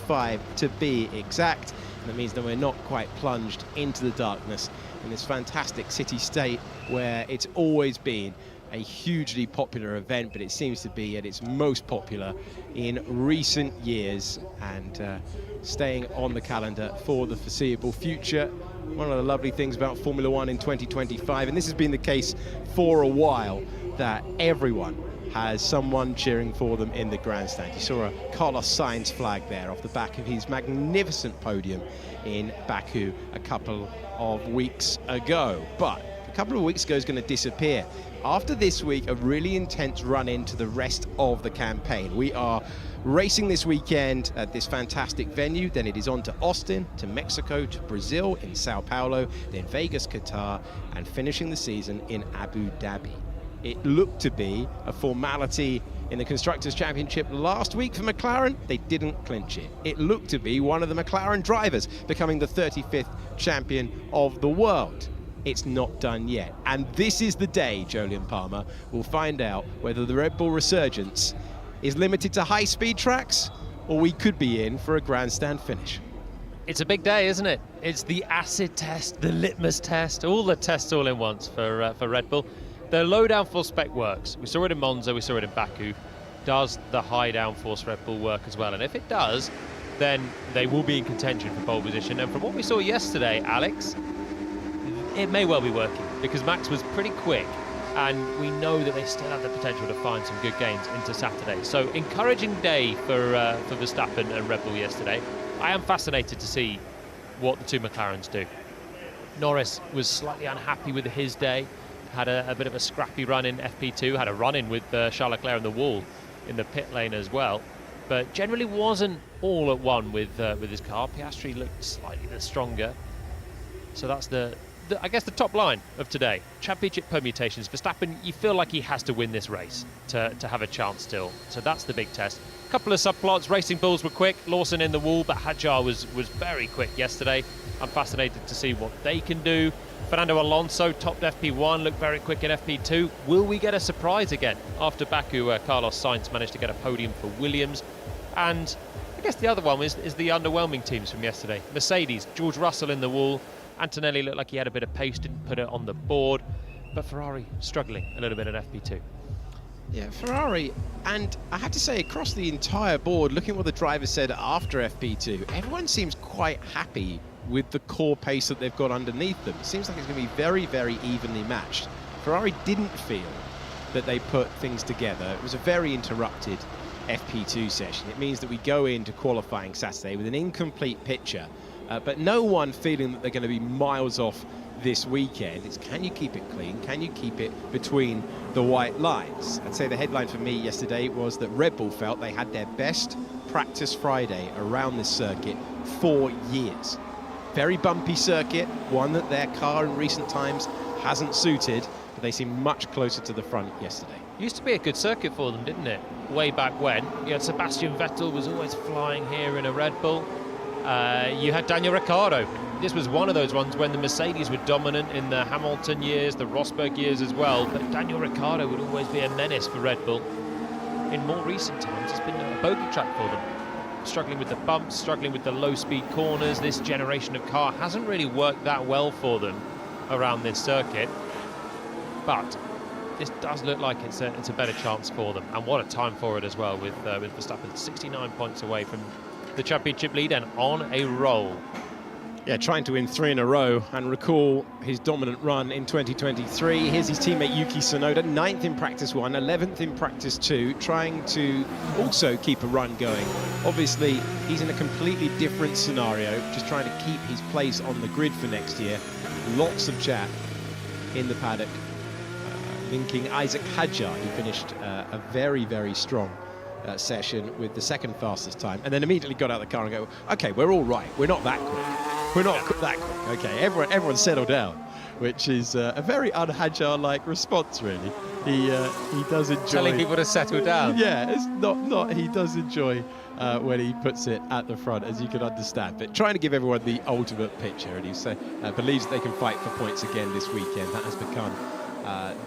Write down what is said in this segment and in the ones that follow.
1:45 to be exact. And that means that we're not quite plunged into the darkness in this fantastic city-state where it's always been a hugely popular event, but it seems to be at its most popular in recent years and staying on the calendar for the foreseeable future. One of the lovely things about Formula One in 2025, and this has been the case for a while, that everyone has someone cheering for them in the grandstand. You saw a Carlos Sainz flag there off the back of his magnificent podium in Baku a couple of weeks ago. But a couple of weeks ago is going to disappear. After this week, a really intense run into the rest of the campaign. We are racing this weekend at this fantastic venue, then it is on to Austin, to Mexico, to Brazil, in Sao Paulo, then Vegas, Qatar, and finishing the season in Abu Dhabi. It looked to be a formality in the Constructors' Championship last week for McLaren. They didn't clinch it. It looked to be one of the McLaren drivers becoming the 35th champion of the world. It's not done yet. And this is the day, Jolyon Palmer, we'll find out whether the Red Bull resurgence is limited to high-speed tracks, or we could be in for a grandstand finish. It's a big day, isn't it? It's the acid test, the litmus test, all the tests all in once for Red Bull. The low downforce spec works. We saw it in Monza, we saw it in Baku. Does the high downforce Red Bull work as well? And if it does, then they will be in contention for pole position. And from what we saw yesterday, Alex, it may well be working, because Max was pretty quick, and we know that they still have the potential to find some good gains into Saturday. So encouraging day for Verstappen and Red Bull yesterday. I am fascinated to see what the two McLarens do. Norris was slightly unhappy with his day, had a bit of a scrappy run in FP2, had a run-in with Charles Leclerc on the wall in the pit lane as well, but generally wasn't all at one with his car. Piastri looked slightly the stronger. So that's I guess the top line of today. Championship permutations. Verstappen, you feel like he has to win this race to have a chance still. So that's the big test. A couple of subplots. Racing Bulls were quick. Lawson in the wall, but Hadjar was very quick yesterday. I'm fascinated to see what they can do. Fernando Alonso topped FP1, looked very quick in FP2. Will we get a surprise again after Baku, where Carlos Sainz managed to get a podium for Williams? And I guess the other one is the underwhelming teams from yesterday. Mercedes, George Russell in the wall. Antonelli looked like he had a bit of pace, didn't put it on the board, but Ferrari struggling a little bit at FP2. Yeah, Ferrari, and I have to say, across the entire board, looking at what the driver said after FP2, everyone seems quite happy with the core pace that they've got underneath them. It seems like it's going to be very, very evenly matched. Ferrari didn't feel that they put things together. It was a very interrupted FP2 session. It means that we go into qualifying Saturday with an incomplete picture. But no one feeling that they're going to be miles off this weekend. It's, can you keep it clean? Can you keep it between the white lines? I'd say the headline for me yesterday was that Red Bull felt they had their best practice Friday around this circuit for years. Very bumpy circuit, one that their car in recent times hasn't suited, but they seem much closer to the front yesterday. Used to be a good circuit for them, didn't it? Way back when. You had Sebastian Vettel was always flying here in a Red Bull. You had Daniel Ricciardo. This was one of those ones when the Mercedes were dominant in the Hamilton years, the Rosberg years as well, but Daniel Ricciardo would always be a menace for Red Bull. In more recent times, it's been a bogey track for them. Struggling with the bumps, struggling with the low-speed corners. This generation of car hasn't really worked that well for them around this circuit, but this does look like it's a better chance for them, and what a time for it as well, with Verstappen 69 points away from the championship lead and on a roll. Yeah, trying to win 3 in a row and recall his dominant run in 2023. Here's his teammate Yuki Tsunoda, 9th in practice 1, 11th in practice 2, trying to also keep a run going. Obviously, he's in a completely different scenario, just trying to keep his place on the grid for next year. Lots of chat in the paddock, linking Isaac Hadjar, who finished a very, very strong session with the second fastest time, and then immediately got out of the car and go, okay, we're all right, we're not that quick, we're not that quick, okay, everyone settle down, which is a very un-Hadjar-like response, really. He does enjoy telling people to settle down. Yeah, it's not he does enjoy when he puts it at the front, as you can understand, but trying to give everyone the ultimate picture, and he believes they can fight for points again this weekend. That has become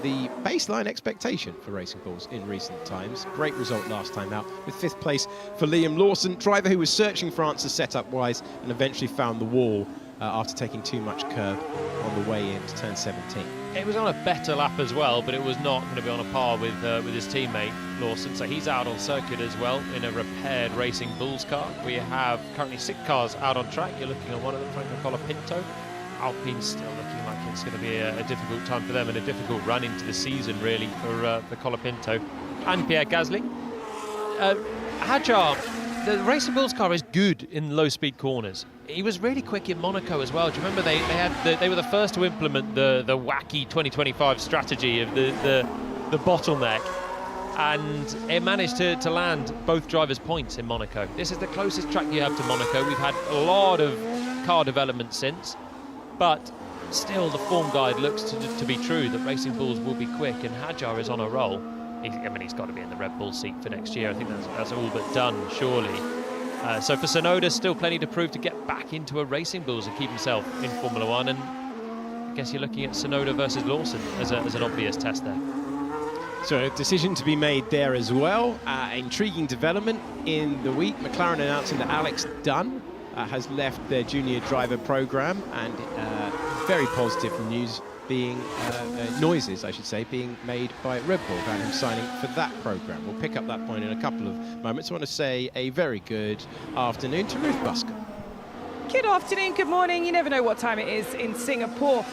the baseline expectation for Racing Bulls in recent times. Great result last time out, with 5th place for Liam Lawson, driver who was searching for answers setup-wise and eventually found the wall after taking too much curb on the way in to turn 17. It was on a better lap as well, but it was not going to be on a par with his teammate Lawson, so he's out on circuit as well in a repaired Racing Bulls car. We have currently 6 cars out on track. You're looking at one of them, Franco Colapinto. Alpine's still looking like it's going to be a difficult time for them and a difficult run into the season, really, for Colapinto and Pierre Gasly. Hadjar, the Racing Bulls car is good in low-speed corners. He was really quick in Monaco as well. Do you remember they were the first to implement the wacky 2025 strategy of the bottleneck, and it managed to land both drivers' points in Monaco. This is the closest track you have to Monaco. We've had a lot of car development since, but still the form guide looks to be true, that Racing Bulls will be quick, and Hadjar is on a roll. He's got to be in the Red Bull seat for next year. I think that's all but done, surely. So for Tsunoda, still plenty to prove to get back into a Racing Bulls and keep himself in Formula One. And I guess you're looking at Tsunoda versus Lawson as an obvious test there. So a decision to be made there as well. Intriguing development in the week. McLaren announcing that Alex Dunn has left their junior driver program, and very positive news being noises, I should say, being made by Red Bull about him signing for that program. We'll pick up that point in a couple of moments. I want to say a very good afternoon to Ruth Buscombe. Good afternoon, good morning. You never know what time it is in Singapore.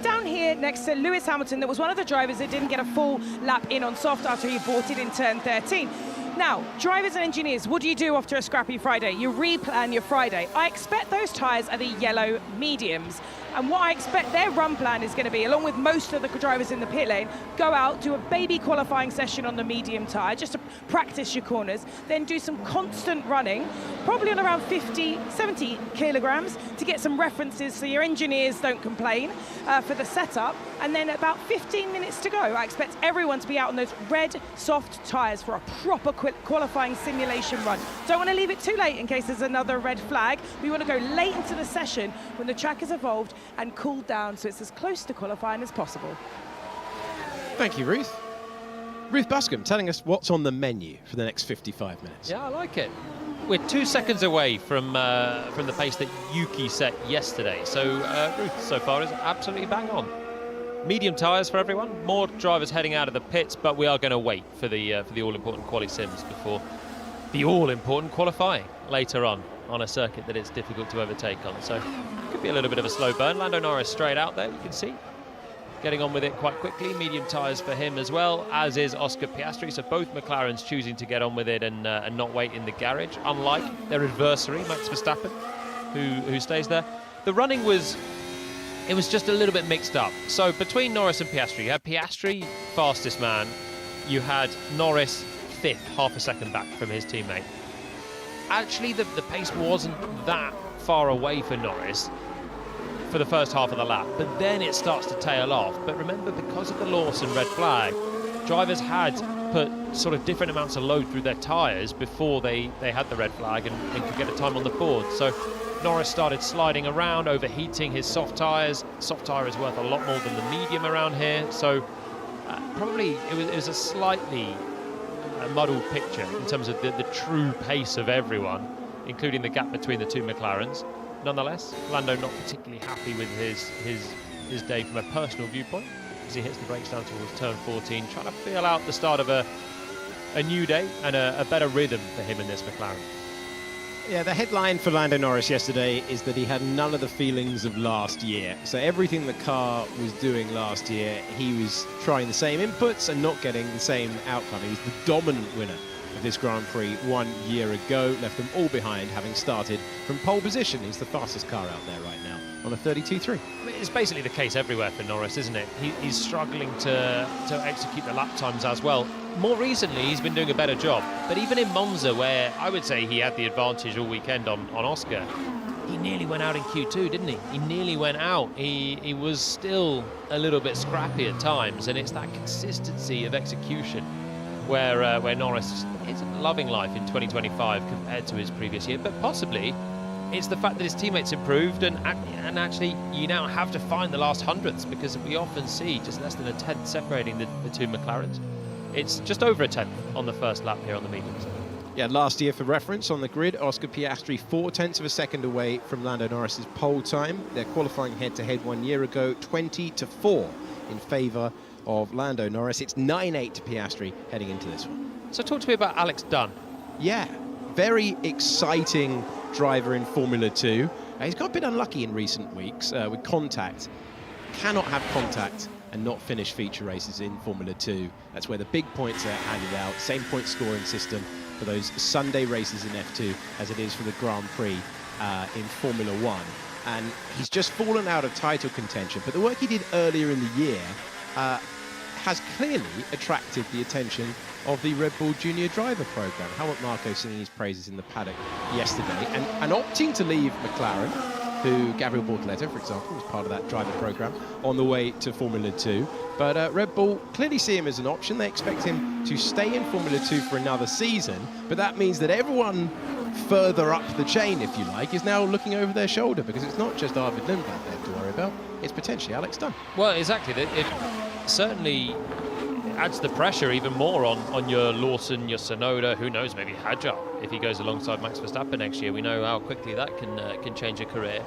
Down here next to Lewis Hamilton, that was one of the drivers that didn't get a full lap in on soft after he bought it in turn 13. Now, drivers and engineers, what do you do after a scrappy Friday? You replan your Friday. I expect those tyres are the yellow mediums. And what I expect their run plan is going to be, along with most of the drivers in the pit lane, go out, do a baby qualifying session on the medium tyre, just to practice your corners, then do some constant running, probably on around 50, 70 kilograms, to get some references so your engineers don't complain for the setup. And then about 15 minutes to go. I expect everyone to be out on those red, soft tyres for a proper qualifying simulation run. Don't want to leave it too late in case there's another red flag. We want to go late into the session when the track has evolved and cooled down, so it's as close to qualifying as possible. Thank you, Ruth. Ruth Buscombe telling us what's on the menu for the next 55 minutes. Yeah, I like it. We're 2 seconds away from the pace that Yuki set yesterday, so Ruth so far is absolutely bang on. Medium tyres for everyone, more drivers heading out of the pits, but we are going to wait for the all-important quali sims before the all-important qualifying later on a circuit that it's difficult to overtake on. So could be a little bit of a slow burn. Lando Norris straight out there, you can see, getting on with it quite quickly. Medium tyres for him as well, as is Oscar Piastri. So both McLarens choosing to get on with it and not wait in the garage, unlike their adversary, Max Verstappen, who stays there. The running was just a little bit mixed up. So between Norris and Piastri, you had Piastri, fastest man. You had Norris 5th, half a second back from his teammate. Actually, the pace wasn't that far away for Norris for the first half of the lap, but then it starts to tail off. But remember, because of the Lawson red flag, drivers had put sort of different amounts of load through their tyres before they had the red flag and could get a time on the board. So Norris started sliding around, overheating his soft tyres. Soft tyre is worth a lot more than the medium around here, so probably it was a slightly muddled picture in terms of the true pace of everyone, including the gap between the two McLarens. Nonetheless, Lando not particularly happy with his day from a personal viewpoint as he hits the brakes down towards turn 14, trying to feel out the start of a new day and a better rhythm for him in this McLaren. Yeah, the headline for Lando Norris yesterday is that he had none of the feelings of last year. So everything the car was doing last year, he was trying the same inputs and not getting the same outcome. He was the dominant winner of this Grand Prix 1 year ago, left them all behind, having started from pole position. He's the fastest car out there right now on a 32.3. I mean, it's basically the case everywhere for Norris, isn't it? He's struggling to execute the lap times as well. More recently, he's been doing a better job. But even in Monza, where I would say he had the advantage all weekend on Oscar, he nearly went out in Q2, didn't he? He nearly went out. He was still a little bit scrappy at times, and it's that consistency of execution where Norris isn't loving life in 2025 compared to his previous year, but possibly it's the fact that his teammates improved, and actually you now have to find the last hundredths, because we often see just less than a tenth separating the two McLarens. It's just over a tenth on the first lap here on the mediums. Yeah, last year, for reference, on the grid, Oscar Piastri 0.4 of a second away from Lando Norris's pole time. Their qualifying head-to-head 1 year ago, 20-4 in favour of Lando Norris. It's 9-8 to Piastri heading into this one. So talk to me about Alex Dunn. Yeah, very exciting driver in Formula 2. He's got a bit unlucky in recent weeks with contact. Cannot have contact and not finish feature races in Formula 2. That's where the big points are handed out. Same point scoring system for those Sunday races in F2 as it is for the Grand Prix in Formula 1. And he's just fallen out of title contention. But the work he did earlier in the year has clearly attracted the attention of the Red Bull Junior Driver Programme. Helmut Marko singing his praises in the paddock yesterday and opting to leave McLaren, who Gabriel Bortoleto, for example, was part of that driver programme, on the way to Formula 2. But Red Bull clearly see him as an option. They expect him to stay in Formula 2 for another season, but that means that everyone further up the chain, if you like, is now looking over their shoulder, because it's not just Arvid Lindblad they have to worry about, it's potentially Alex Dunn. Well, exactly. It certainly adds the pressure even more on your Lawson, your Tsunoda, who knows, maybe Hadjar, if he goes alongside Max Verstappen next year. We know how quickly that can change a career.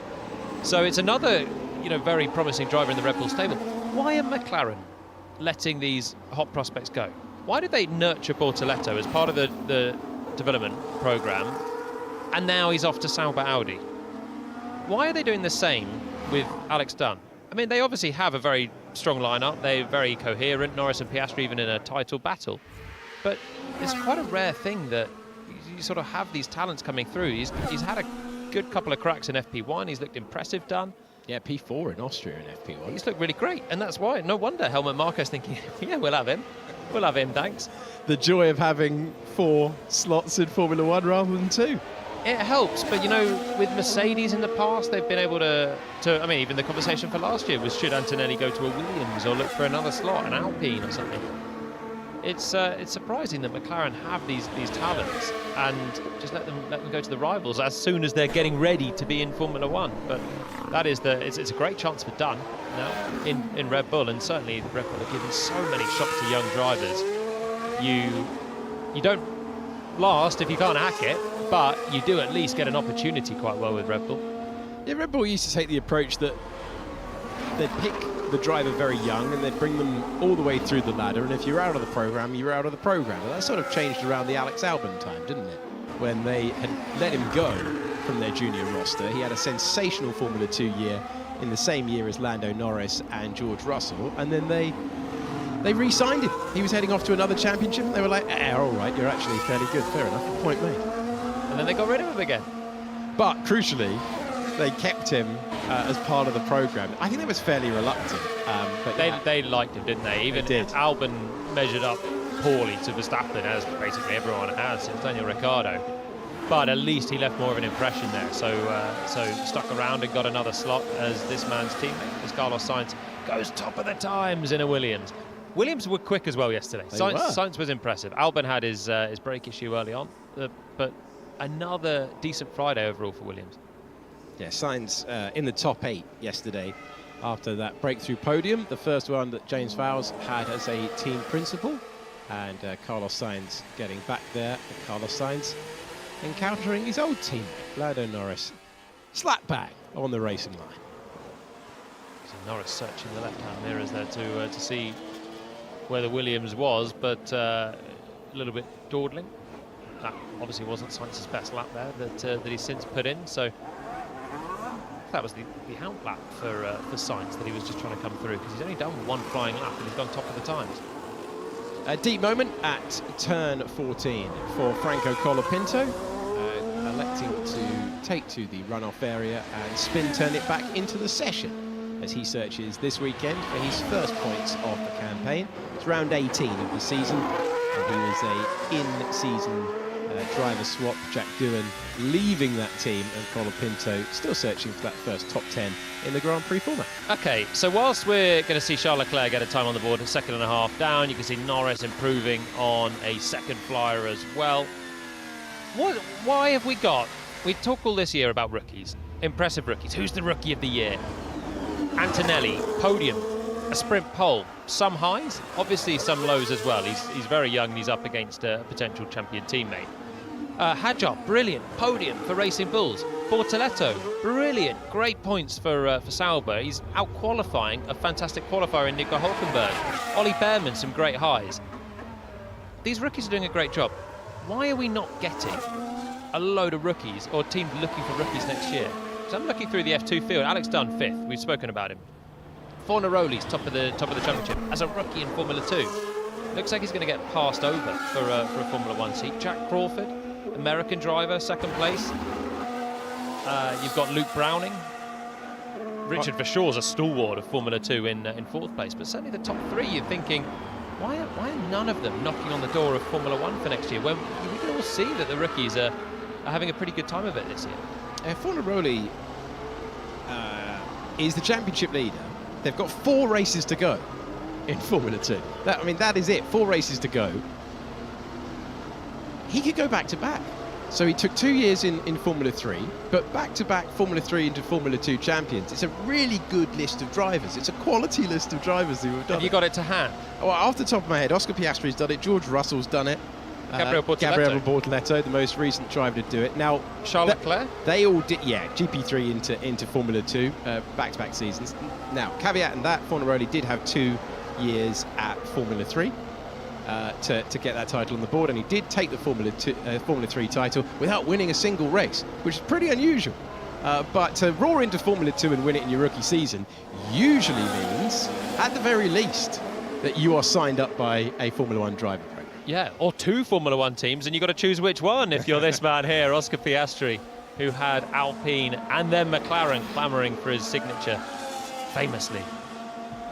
So it's another, very promising driver in the Red Bull stable. Why are McLaren letting these hot prospects go? Why did they nurture Bortoleto as part of the development program, and now he's off to Sauber Audi? Why are they doing the same with Alex Dunn? I mean, they obviously have a very strong lineup. They're very coherent, Norris and Piastri even in a title battle. But it's quite a rare thing that you sort of have these talents coming through. He's had a good couple of cracks in FP1. He's looked impressive, Dunn. Yeah, P4 in Austria in FP1. He's looked really great, and that's why. No wonder Helmut Marko's thinking, yeah, we'll have him. We'll have him, thanks. The joy of having 4 slots in Formula 1 rather than 2. It helps, but with Mercedes in the past, they've been able to I mean, even the conversation for last year was, should Antonelli go to a Williams or look for another slot, an Alpine or something? It's surprising that McLaren have these talents and just let them go to the rivals as soon as they're getting ready to be in Formula 1. But that is it's a great chance for Dunn now in Red Bull, and certainly Red Bull are giving so many shots to young drivers. You don't last if you can't hack it, but you do at least get an opportunity quite well with Red Bull. Yeah, Red Bull used to take the approach that they'd pick the driver very young and they'd bring them all the way through the ladder, and if you're out of the programme, you're out of the programme. And that sort of changed around the Alex Albon time, didn't it? When they had let him go from their junior roster. He had a sensational Formula 2 year in the same year as Lando Norris and George Russell, and then they re-signed him. He was heading off to another championship, and they were like, all right, you're actually fairly good, fair enough, point made. And then they got rid of him again. But crucially, they kept him as part of the programme. I think they was fairly reluctant. But they liked him, didn't they? Even Albon measured up poorly to Verstappen, as basically everyone has since Daniel Ricciardo. But at least he left more of an impression there. So stuck around and got another slot as this man's teammate, as Carlos Sainz goes top of the times in a Williams. Williams were quick as well yesterday. Sainz was impressive. Albon had his brake issue early on, but another decent Friday overall for Williams. Yeah, Sainz in the top 8 yesterday after that breakthrough podium, the first one that James Vowles had as a team principal, and Carlos Sainz getting back there. Carlos Sainz encountering his old teammate, Lando Norris, slap bang on the racing line. So Norris searching the left-hand mirrors there to see where the Williams was, but a little bit dawdling. That obviously wasn't Sainz's best lap there that he's since put in, so that was the out lap for Sainz that he was just trying to come through, because he's only done one flying lap and he's gone top of the times. A deep moment at turn 14 for Franco Colapinto, electing to take to the runoff area and spin turn it back into the session as he searches this weekend for his first points of the campaign. It's round 18 of the season, and he was a in-season driver swap. Jack Doohan leaving that team, and Colapinto still searching for that first top 10 in the Grand Prix format. Okay, so whilst we're going to see Charles Leclerc get a time on the board, a second and a half down, you can see Norris improving on a second flyer as well. Why have we got we talk all this year about rookies, impressive rookies. Who's the rookie of the year? Antonelli, podium, a sprint pole, some highs, obviously some lows as well. He's very young and he's up against a potential champion teammate. Hadjar, brilliant, podium for Racing Bulls. Bortoleto, brilliant, great points for Sauber. He's out qualifying a fantastic qualifier in Nico Hulkenberg. Ollie Behrman, some great highs. These rookies are doing a great job. Why are we not getting a load of rookies or teams looking for rookies next year? So I'm looking through the F2 field. Alex Dunn, 5th. We've spoken about him. Fornaroli's top of the championship as a rookie in Formula 2. Looks like he's going to get passed over for a Formula 1 seat. Jack Crawford, American driver, 2nd place. You've got Luke Browning. Richard Verschoor's a stalwart of Formula 2 in 4th place. But certainly the top 3, you're thinking, why are none of them knocking on the door of Formula 1 for next year? When we can all see that the rookies are having a pretty good time of it this year. Fornaroli is the championship leader. They've got 4 races to go in Formula 2. That is it. 4 races to go. He could go back to back. So he took 2 years in Formula 3, but back-to-back Formula 3 into Formula 2 champions. It's a really good list of drivers. It's a quality list of drivers who have done it. Have you got it to hand? Well, off the top of my head, Oscar Piastri's done it, George Russell's done it. Gabriel Bortoleto, the most recent driver to do it. Now, Charles Leclerc? They all did, yeah, GP3 into Formula 2, back-to-back seasons. Now, caveat in that, Fornaroli did have 2 years at Formula 3 to get that title on the board, and he did take the Formula 3 title without winning a single race, which is pretty unusual. But to roar into Formula 2 and win it in your rookie season usually means, at the very least, that you are signed up by a Formula 1 driver program. Yeah, or 2 Formula 1 teams, and you've got to choose which one if you're this man here, Oscar Piastri, who had Alpine and then McLaren clamouring for his signature famously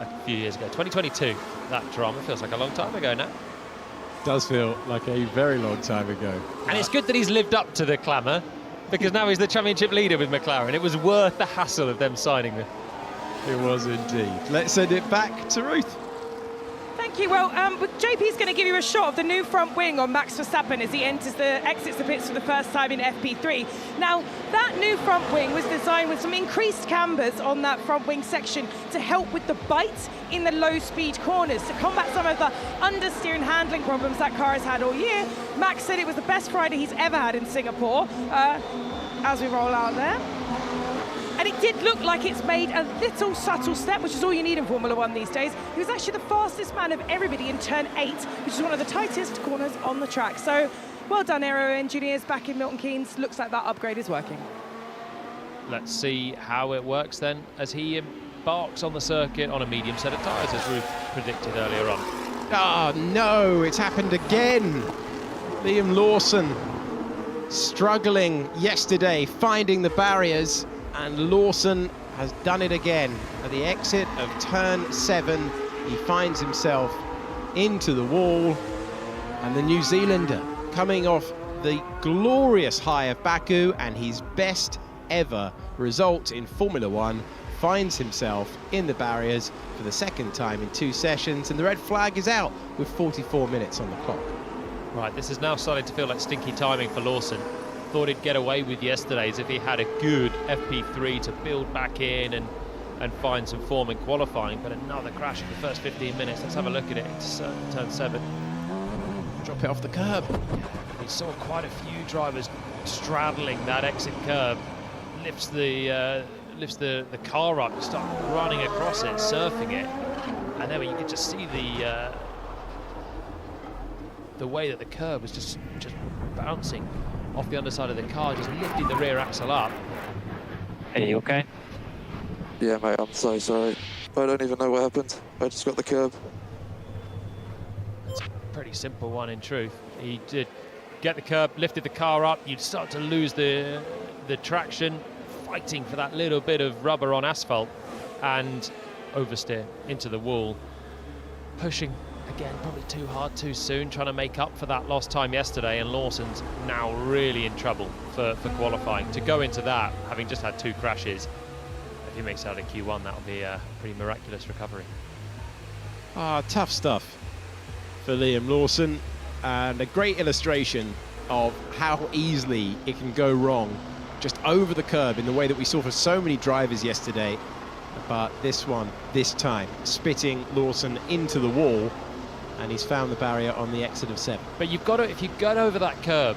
a few years ago. 2022, that drama feels like a long time ago now. Does feel like a very long time ago. And it's good that he's lived up to the clamour, because now he's the championship leader with McLaren. It was worth the hassle of them signing him. It was indeed. Let's send it back to Ruth. Thank you. Well, JP's going to give you a shot of the new front wing on Max Verstappen as he exits the pits for the first time in FP3. Now, that new front wing was designed with some increased cambers on that front wing section to help with the bite in the low-speed corners to combat some of the understeer and handling problems that car has had all year. Max said it was the best Friday he's ever had in Singapore as we roll out there. And it did look like it's made a little subtle step, which is all you need in Formula 1 these days. He was actually the fastest man of everybody in turn 8, which is one of the tightest corners on the track. So, well done, aero engineers back in Milton Keynes. Looks like that upgrade is working. Let's see how it works then as he embarks on the circuit on a medium set of tyres, as Ruth predicted earlier on. Oh, no, it's happened again. Liam Lawson struggling yesterday, finding the barriers. And Lawson has done it again. At the exit of turn 7, he finds himself into the wall. And the New Zealander, coming off the glorious high of Baku and his best ever result in Formula 1, finds himself in the barriers for the 2nd time in 2 sessions. And the red flag is out with 44 minutes on the clock. Right, this is now starting to feel like stinky timing for Lawson. Thought he'd get away with yesterday's if he had a good FP3 to build back in and find some form in qualifying, but another crash in the first 15 minutes. Let's have a look at it. It's turn 7. Drop it off the curb. We saw quite a few drivers straddling that exit curb. Lifts the car up, start running across it, surfing it, and then you could just see the way that the curb was just bouncing off the underside of the car, just lifting the rear axle up. Hey, you okay? Yeah, mate, I'm so sorry. I don't even know what happened. I just got the curb. It's a pretty simple one in truth. He did get the curb, lifted the car up, you'd start to lose the traction, fighting for that little bit of rubber on asphalt, and oversteer into the wall. Pushing again, probably too hard too soon, trying to make up for that lost time yesterday, and Lawson's now really in trouble for qualifying. To go into that, having just had 2 crashes, if he makes out in Q1, that'll be a pretty miraculous recovery. Tough stuff for Liam Lawson, and a great illustration of how easily it can go wrong just over the curb in the way that we saw for so many drivers yesterday. But this time, spitting Lawson into the wall, and he's found the barrier on the exit of 7. But you've got to, if you go over that curb,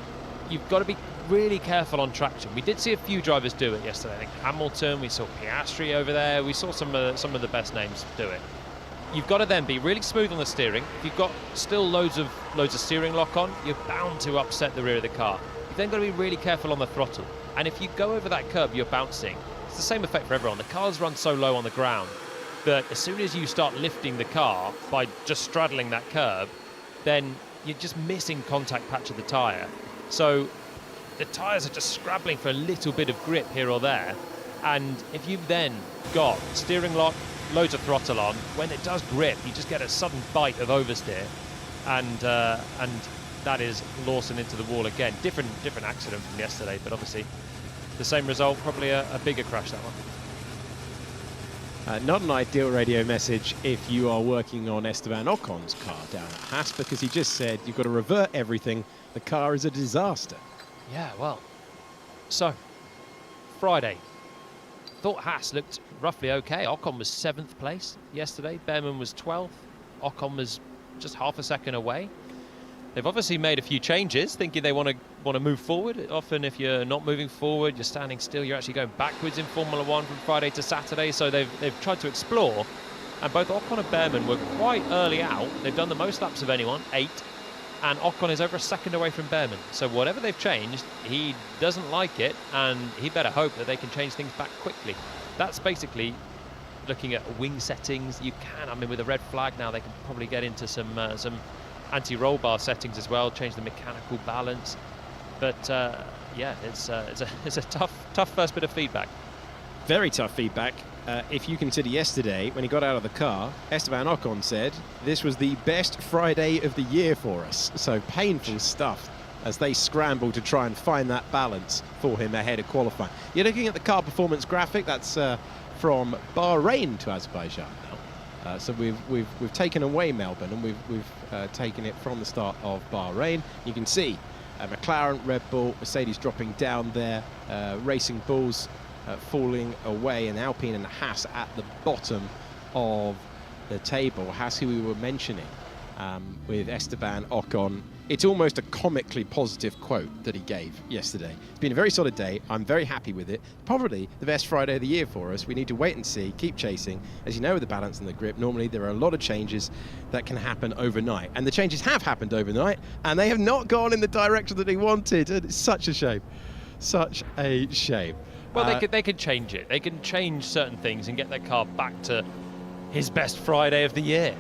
you've got to be really careful on traction. We did see a few drivers do it yesterday. I think Hamilton, we saw Piastri over there, we saw some of the best names do it. You've got to then be really smooth on the steering. If you've got still loads of steering lock on, you're bound to upset the rear of the car. You've then got to be really careful on the throttle. And if you go over that curb, you're bouncing. It's the same effect for everyone. The cars run so low on the ground that as soon as you start lifting the car by just straddling that curb, then you're just missing contact patch of the tyre. So the tyres are just scrabbling for a little bit of grip here or there. And if you've then got steering lock, loads of throttle on, when it does grip, you just get a sudden bite of oversteer. And that is Lawson into the wall again. Different accident from yesterday, but obviously the same result, probably a bigger crash, that one. Not an ideal radio message if you are working on Esteban Ocon's car down at Haas, because he just said you've got to revert everything. The car is a disaster. Yeah, well, so Friday, thought Haas looked roughly okay. Ocon was 7th place yesterday. Behrman was 12th. Ocon was just half a second away. They've obviously made a few changes, thinking they want to move forward. Often, if you're not moving forward, you're standing still. You're actually going backwards in Formula One from Friday to Saturday. So they've tried to explore, and both Ocon and Behrman were quite early out. They've done the most laps of anyone, 8, and Ocon is over a second away from Behrman. So whatever they've changed, he doesn't like it, and he better hope that they can change things back quickly. That's basically looking at wing settings. You can, I mean, with a red flag now, they can probably get into some anti-roll bar settings as well, change the mechanical balance. But yeah, it's a tough first bit of feedback. Very tough feedback. If you consider yesterday, when he got out of the car, Esteban Ocon said this was the best Friday of the year for us. So painful stuff as they scramble to try and find that balance for him ahead of qualifying. You're looking at the car performance graphic. That's from Bahrain to Azerbaijan now. So we've taken away Melbourne, and we've taken it from the start of Bahrain. You can see McLaren, Red Bull, Mercedes dropping down there, Racing Bulls falling away, and Alpine and Haas at the bottom of the table. Haas, who we were mentioning with Esteban Ocon, it's almost a comically positive quote that he gave yesterday. It's been a very solid day. I'm very happy with it. Probably the best Friday of the year for us. We need to wait and see, keep chasing. As you know, with the balance and the grip, normally there are a lot of changes that can happen overnight. And the changes have happened overnight, and they have not gone in the direction that he wanted. And it's such a shame. Such a shame. Well, they could change it. They can change certain things and get their car back to his best Friday of the year.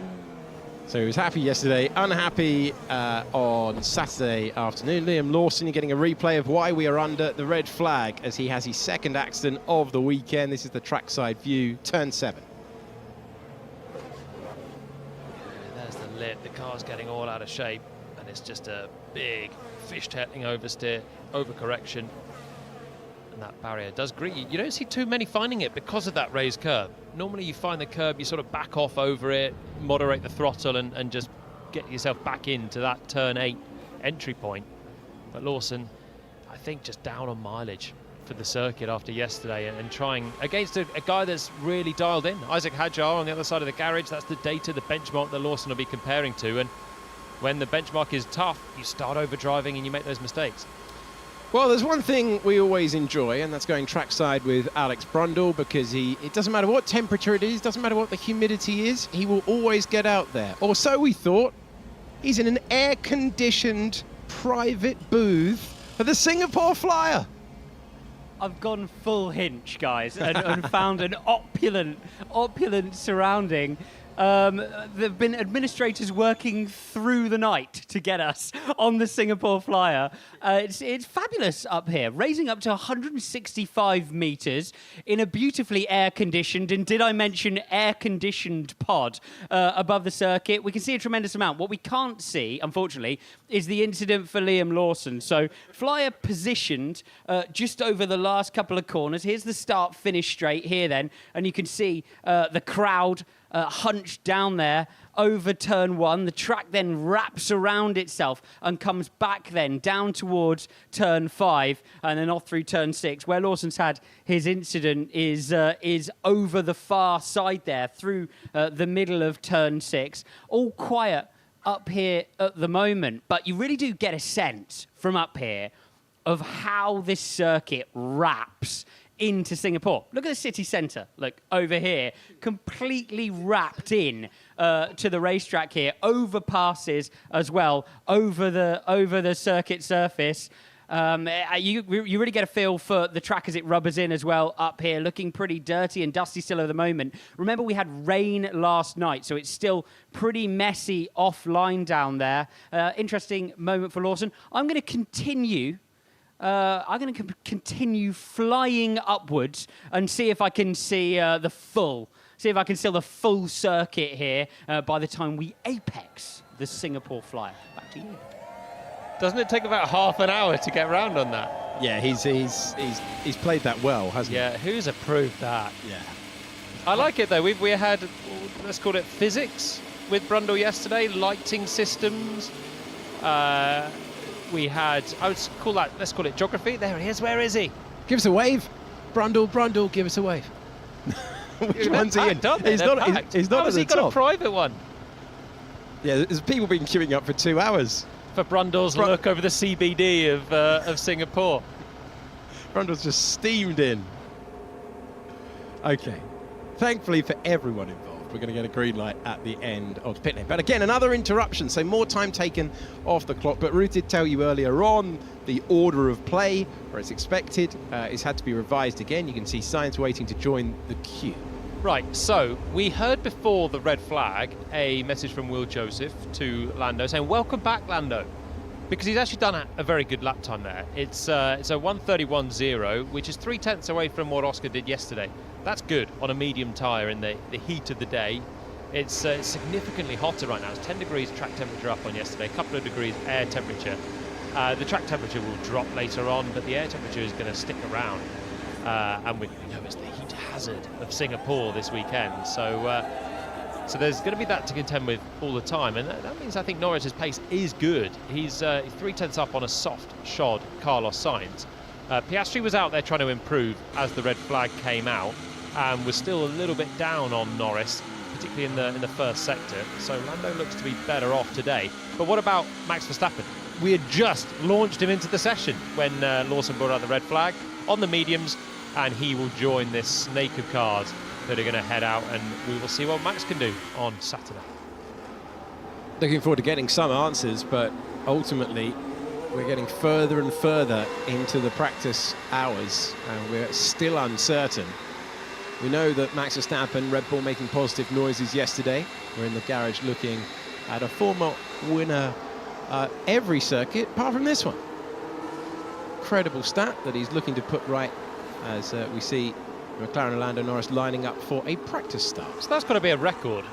So he was happy yesterday, unhappy on Saturday afternoon. Liam Lawson, you're getting a replay of why we are under the red flag as he has his second accident of the weekend. This is the trackside view, turn 7. There's the lip. The car's getting all out of shape, and it's just a big fishtailing oversteer, overcorrection. And that barrier does greet you. You don't see too many finding it because of that raised curb. Normally you find the curb, you sort of back off over it, moderate the throttle, and just get yourself back into that turn 8 entry point. But Lawson, I think, just down on mileage for the circuit after yesterday, and trying against a guy that's really dialed in. Isaac Hadjar on the other side of the garage, that's the data, the benchmark that Lawson will be comparing to. And when the benchmark is tough, you start overdriving and you make those mistakes. Well, there's one thing we always enjoy, and that's going trackside with Alex Brundle, because it doesn't matter what temperature it is, doesn't matter what the humidity is, he will always get out there. Or so we thought. He's in an air-conditioned private booth for the Singapore Flyer. I've gone full Hinch, guys, and found an opulent surrounding. There have been administrators working through the night to get us on the Singapore Flyer. It's fabulous up here, raising up to 165 metres in a beautifully air-conditioned, and did I mention air-conditioned pod above the circuit. We can see a tremendous amount. What we can't see, unfortunately, is the incident for Liam Lawson. So Flyer positioned just over the last couple of corners. Here's the start-finish straight here then, and you can see the crowd hunched down there over turn 1. The track then wraps around itself and comes back then down towards turn 5 and then off through turn 6. Where Lawson's had his incident is over the far side there through the middle of turn 6. All quiet up here at the moment, but you really do get a sense from up here of how this circuit wraps into Singapore. Look at the city centre. Look, over here, completely wrapped in to the racetrack here, overpasses as well, over the circuit surface. You really get a feel for the track as it rubbers in as well up here, looking pretty dirty and dusty still at the moment. Remember, we had rain last night, so it's still pretty messy offline down there. Interesting moment for Lawson. I'm going to continue flying upwards and see if I can see the full circuit here by the time we apex the Singapore Flyer. Back to you. Doesn't it take about half an hour to get round on that? Yeah, he's played that well, hasn't Yeah, who's approved that? he? Yeah. I like it though. We had, let's call it physics with Brundle yesterday, lighting systems. We had, let's call it geography. There he is. Where is he? Give us a wave. Brundle, give us a wave. Which one's he in? He's not How at has the he got a top. private one? Yeah, there's people been queuing up for 2 hours. For Brundle's look over the CBD of Singapore. Brundle's just steamed in. Okay. Thankfully for everyone involved, we're going to get a green light at the end of the pit lane. But again, another interruption, so more time taken off the clock. But Ruth did tell you earlier on the order of play, where it's expected, is had to be revised again. You can see Sainz waiting to join the queue. Right, so we heard before the red flag a message from Will Joseph to Lando saying, welcome back, Lando, because he's actually done a very good lap time there. It's a 1:31.0, which is 3/10 away from what Oscar did yesterday. That's good on a medium tyre in the heat of the day. It's significantly hotter right now. It's 10 degrees track temperature up on yesterday, a couple of degrees air temperature. The track temperature will drop later on, but the air temperature is going to stick around. And we know it's the heat hazard of Singapore this weekend. So there's going to be that to contend with all the time. And that means I think Norris's pace is good. He's 3/10 up on a soft shod Carlos Sainz. Piastri was out there trying to improve as the red flag came out and was still a little bit down on Norris, particularly in the first sector. So Lando looks to be better off today. But what about Max Verstappen? We had just launched him into the session when Lawson brought out the red flag on the mediums, and he will join this snake of cars that are going to head out, and we will see what Max can do on Saturday. Looking forward to getting some answers, but ultimately we're getting further and further into the practice hours, and we're still uncertain. We know that Max Verstappen, Red Bull making positive noises yesterday. We're in the garage looking at a former winner every circuit, apart from this one. Incredible stat that he's looking to put right as we see McLaren and Lando Norris lining up for a practice start. So that's got to be a record,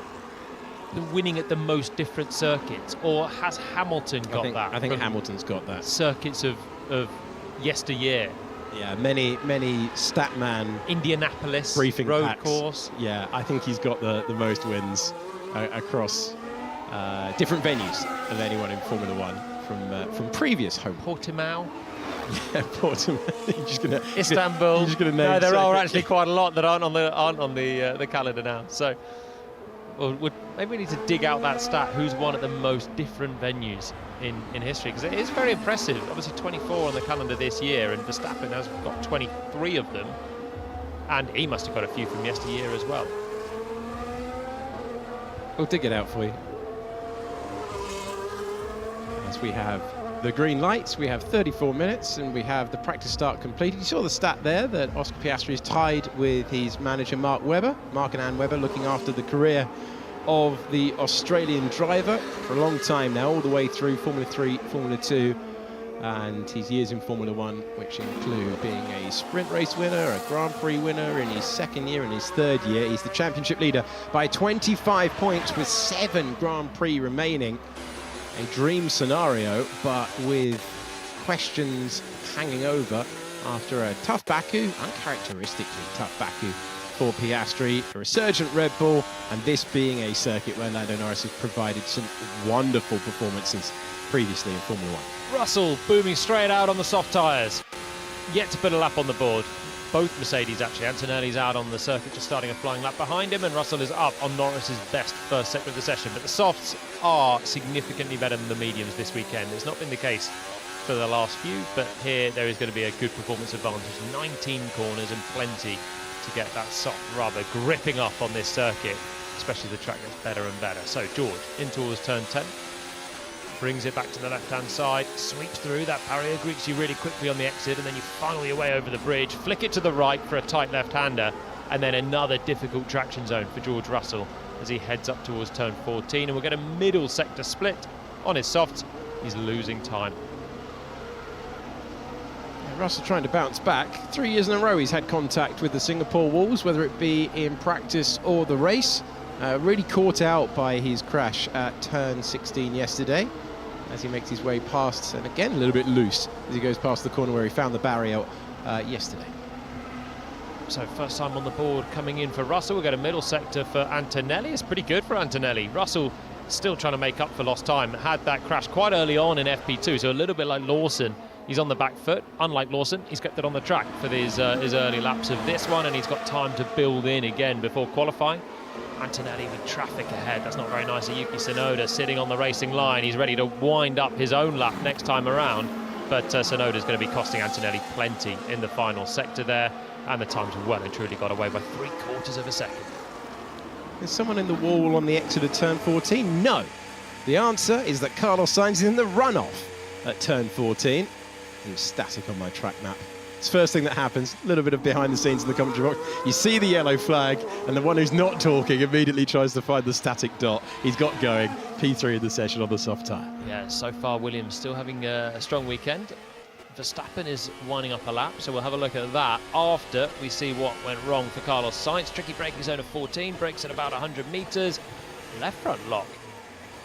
the winning at the most different circuits, or has Hamilton got that? I think Hamilton's got that. Circuits of yesteryear. Yeah, many Statman Indianapolis briefing road packs. course. Yeah, I think he's got the most wins across different venues of anyone in Formula One from previous home. Portimao. Yeah, Portimao. Istanbul. You're just gonna name no, there are circuits. actually quite a lot that aren't on the calendar now. So, maybe we need to dig out that stat. Who's won at the most different venues in history? Because it is very impressive. Obviously, 24 on the calendar this year, and Verstappen has got 23 of them, and he must have got a few from yesteryear as well. We'll dig it out for you. As we have the green lights, we have 34 minutes and we have the practice start completed. You saw the stat there that Oscar Piastri is tied with his manager Mark and Ann Webber, looking after the career of the Australian driver for a long time now, all the way through Formula 3, Formula 2, and his years in Formula 1, which include being a sprint race winner, a Grand Prix winner in his second year and his third year. He's the championship leader by 25 points with 7 Grand Prix remaining. A dream scenario, but with questions hanging over after a tough Baku, uncharacteristically tough Baku for Piastri, a resurgent Red Bull, and this being a circuit where Lando Norris has provided some wonderful performances previously in Formula 1. Russell booming straight out on the soft tyres. Yet to put a lap on the board. Both Mercedes actually. Antonelli's out on the circuit, just starting a flying lap behind him, and Russell is up on Norris's best first sector of the session. But the softs are significantly better than the mediums this weekend. It's not been the case for the last few, but here there is going to be a good performance advantage. 19 corners and plenty to get that soft rubber gripping up on this circuit, especially the track gets better and better. So George in towards turn 10. Brings it back to the left-hand side, sweeps through, that barrier greets you really quickly on the exit, and then you funnel your way over the bridge, flick it to the right for a tight left-hander, and then another difficult traction zone for George Russell as he heads up towards turn 14, and we'll get a middle sector split on his softs. He's losing time. Russell trying to bounce back. 3 years in a row he's had contact with the Singapore walls, whether it be in practice or the race. Really caught out by his crash at turn 16 yesterday as he makes his way past, and again a little bit loose as he goes past the corner where he found the barrier yesterday. So first time on the board coming in for Russell. We'll get a middle sector for Antonelli. It's pretty good for Antonelli. Russell still trying to make up for lost time. Had that crash quite early on in FP2, so a little bit like Lawson. He's on the back foot. Unlike Lawson, he's kept it on the track for his early laps of this one, and he's got time to build in again before qualifying. Antonelli with traffic ahead. That's not very nice of Yuki Tsunoda sitting on the racing line. He's ready to wind up his own lap next time around, but Tsunoda's going to be costing Antonelli plenty in the final sector there, and the time's well and truly got away by 3/4 of a second. Is someone in the wall on the exit of turn 14? No. The answer is that Carlos Sainz is in the runoff at turn 14. He was static on my track map. It's the first thing that happens, a little bit of behind the scenes in the commentary box. You see the yellow flag, and the one who's not talking immediately tries to find the static dot. He's got going, P3 in the session on the soft tyre. Yeah, so far Williams still having a strong weekend. Verstappen is winding up a lap, so we'll have a look at that after we see what went wrong for Carlos Sainz. Tricky braking zone of 14, brakes at about 100 metres. Left front lock,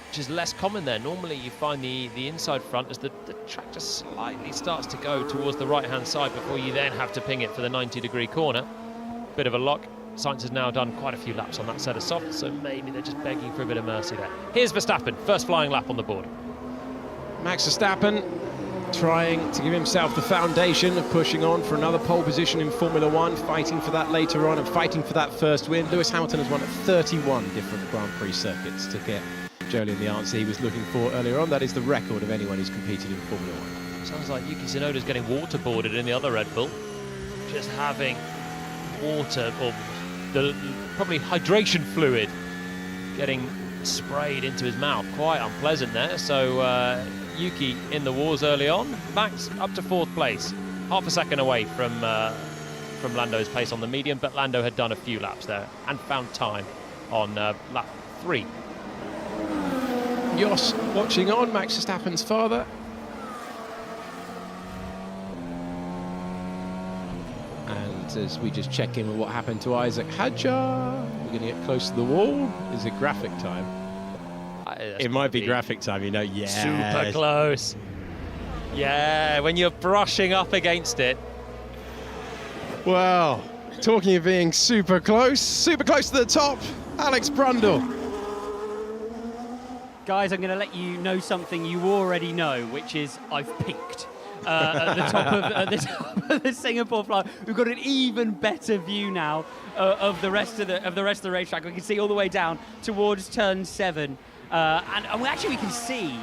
which is less common there. Normally you find the inside front as the track just slightly starts to go towards the right-hand side before you then have to ping it for the 90-degree corner. Bit of a lock. Sainz has now done quite a few laps on that set of softs, so maybe they're just begging for a bit of mercy there. Here's Verstappen, first flying lap on the board. Max Verstappen trying to give himself the foundation of pushing on for another pole position in Formula 1, fighting for that later on and fighting for that first win. Lewis Hamilton has won at 31 different Grand Prix circuits to get Jolyon the answer he was looking for earlier on. That is the record of anyone who's competed in Formula 1. Sounds like Yuki Tsunoda's getting waterboarded in the other Red Bull. Just having water, or probably hydration fluid, getting sprayed into his mouth. Quite unpleasant there. So Yuki in the wars early on. Max up to 4th place. Half a second away from Lando's pace on the medium, but Lando had done a few laps there and found time on lap 3. Jos watching on, Max Verstappen's father. And as we just check in with what happened to Isaac Hadjar, we're going to get close to the wall. Is it graphic time? It might be graphic time, you know. Yeah. Super close. Yeah, when you're brushing up against it. Well, talking of being super close to the top, Alex Brundle. Guys, I'm going to let you know something you already know, which is I've peaked at the top of the Singapore Flyer. We've got an even better view now of the rest of the racetrack. We can see all the way down towards turn 7, and we can see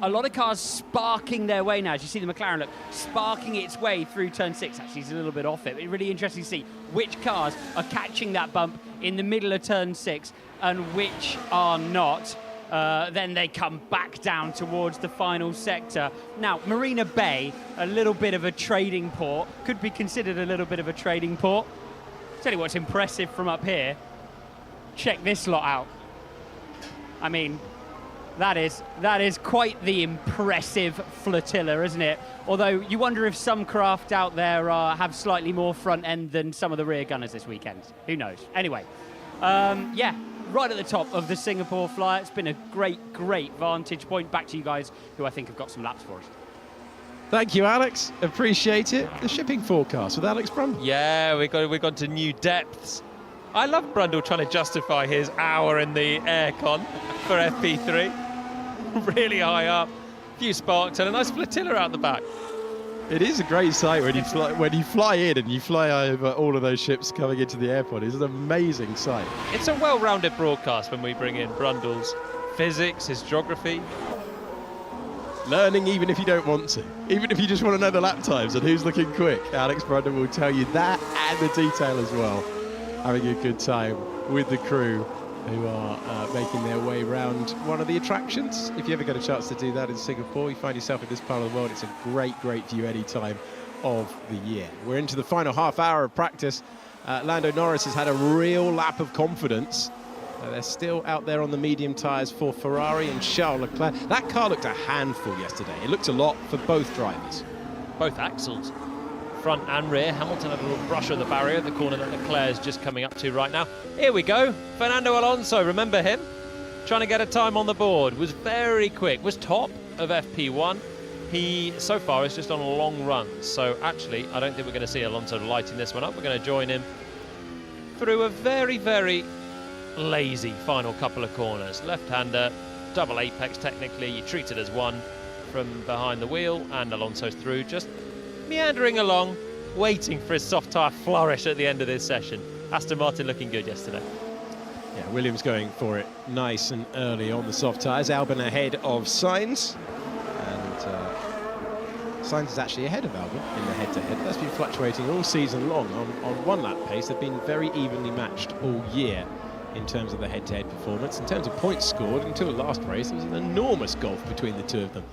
a lot of cars sparking their way now. As you see the McLaren, look, sparking its way through turn 6. Actually, it's a little bit off it. It's really interesting to see which cars are catching that bump in the middle of turn 6 and which are not. Then they come back down towards the final sector. Now, Marina Bay, a little bit of a trading port, could be considered a little bit of a trading port. Tell you what's impressive from up here. Check this lot out. I mean, that is quite the impressive flotilla, isn't it? Although you wonder if some craft out there have slightly more front end than some of the rear gunners this weekend. Who knows? Anyway, yeah. Right at the top of the Singapore Flyer. It's been a great vantage point. Back to you guys, who I think have got some laps for us. Thank you, Alex. Appreciate it. The shipping forecast with Alex Brundle. Yeah, we've gone to new depths I love Brundle trying to justify his hour in the aircon for FP3. Really high up, a few sparks and a nice flotilla out the back. It is a great sight when you fly in and you fly over all of those ships coming into the airport. It's an amazing sight. It's a well-rounded broadcast when we bring in Brundle's physics, his geography. Learning even if you don't want to. Even if you just want to know the lap times and who's looking quick. Alex Brundle will tell you that and the detail as well. Having a good time with the crew who are making their way round one of the attractions. If you ever get a chance to do that in Singapore, you find yourself in this part of the world, it's a great view any time of the year. We're into the final half hour of practice. Lando Norris has had a real lap of confidence. They're still out there on the medium tyres for Ferrari and Charles Leclerc. That car looked a handful yesterday. It looked a lot for both drivers. Both axles, front and rear. Hamilton had a little brush of the barrier, the corner that Leclerc is just coming up to right now. Here we go. Fernando Alonso, remember him? Trying to get a time on the board. Was very quick, was top of FP1. He, so far, is just on a long run. So actually, I don't think we're going to see Alonso lighting this one up. We're going to join him through a very lazy final couple of corners. Left-hander, double apex technically. You treat it as one from behind the wheel, and Alonso's through, just meandering along, waiting for his soft tyre flourish at the end of this session. Aston Martin looking good yesterday. Yeah, Williams going for it nice and early on the soft tyres. Albon ahead of Sainz. And Sainz is actually ahead of Albon in the head-to-head. That's been fluctuating all season long on one lap pace. They've been very evenly matched all year in terms of the head-to-head performance. In terms of points scored, until the last race, there was an enormous gulf between the two of them.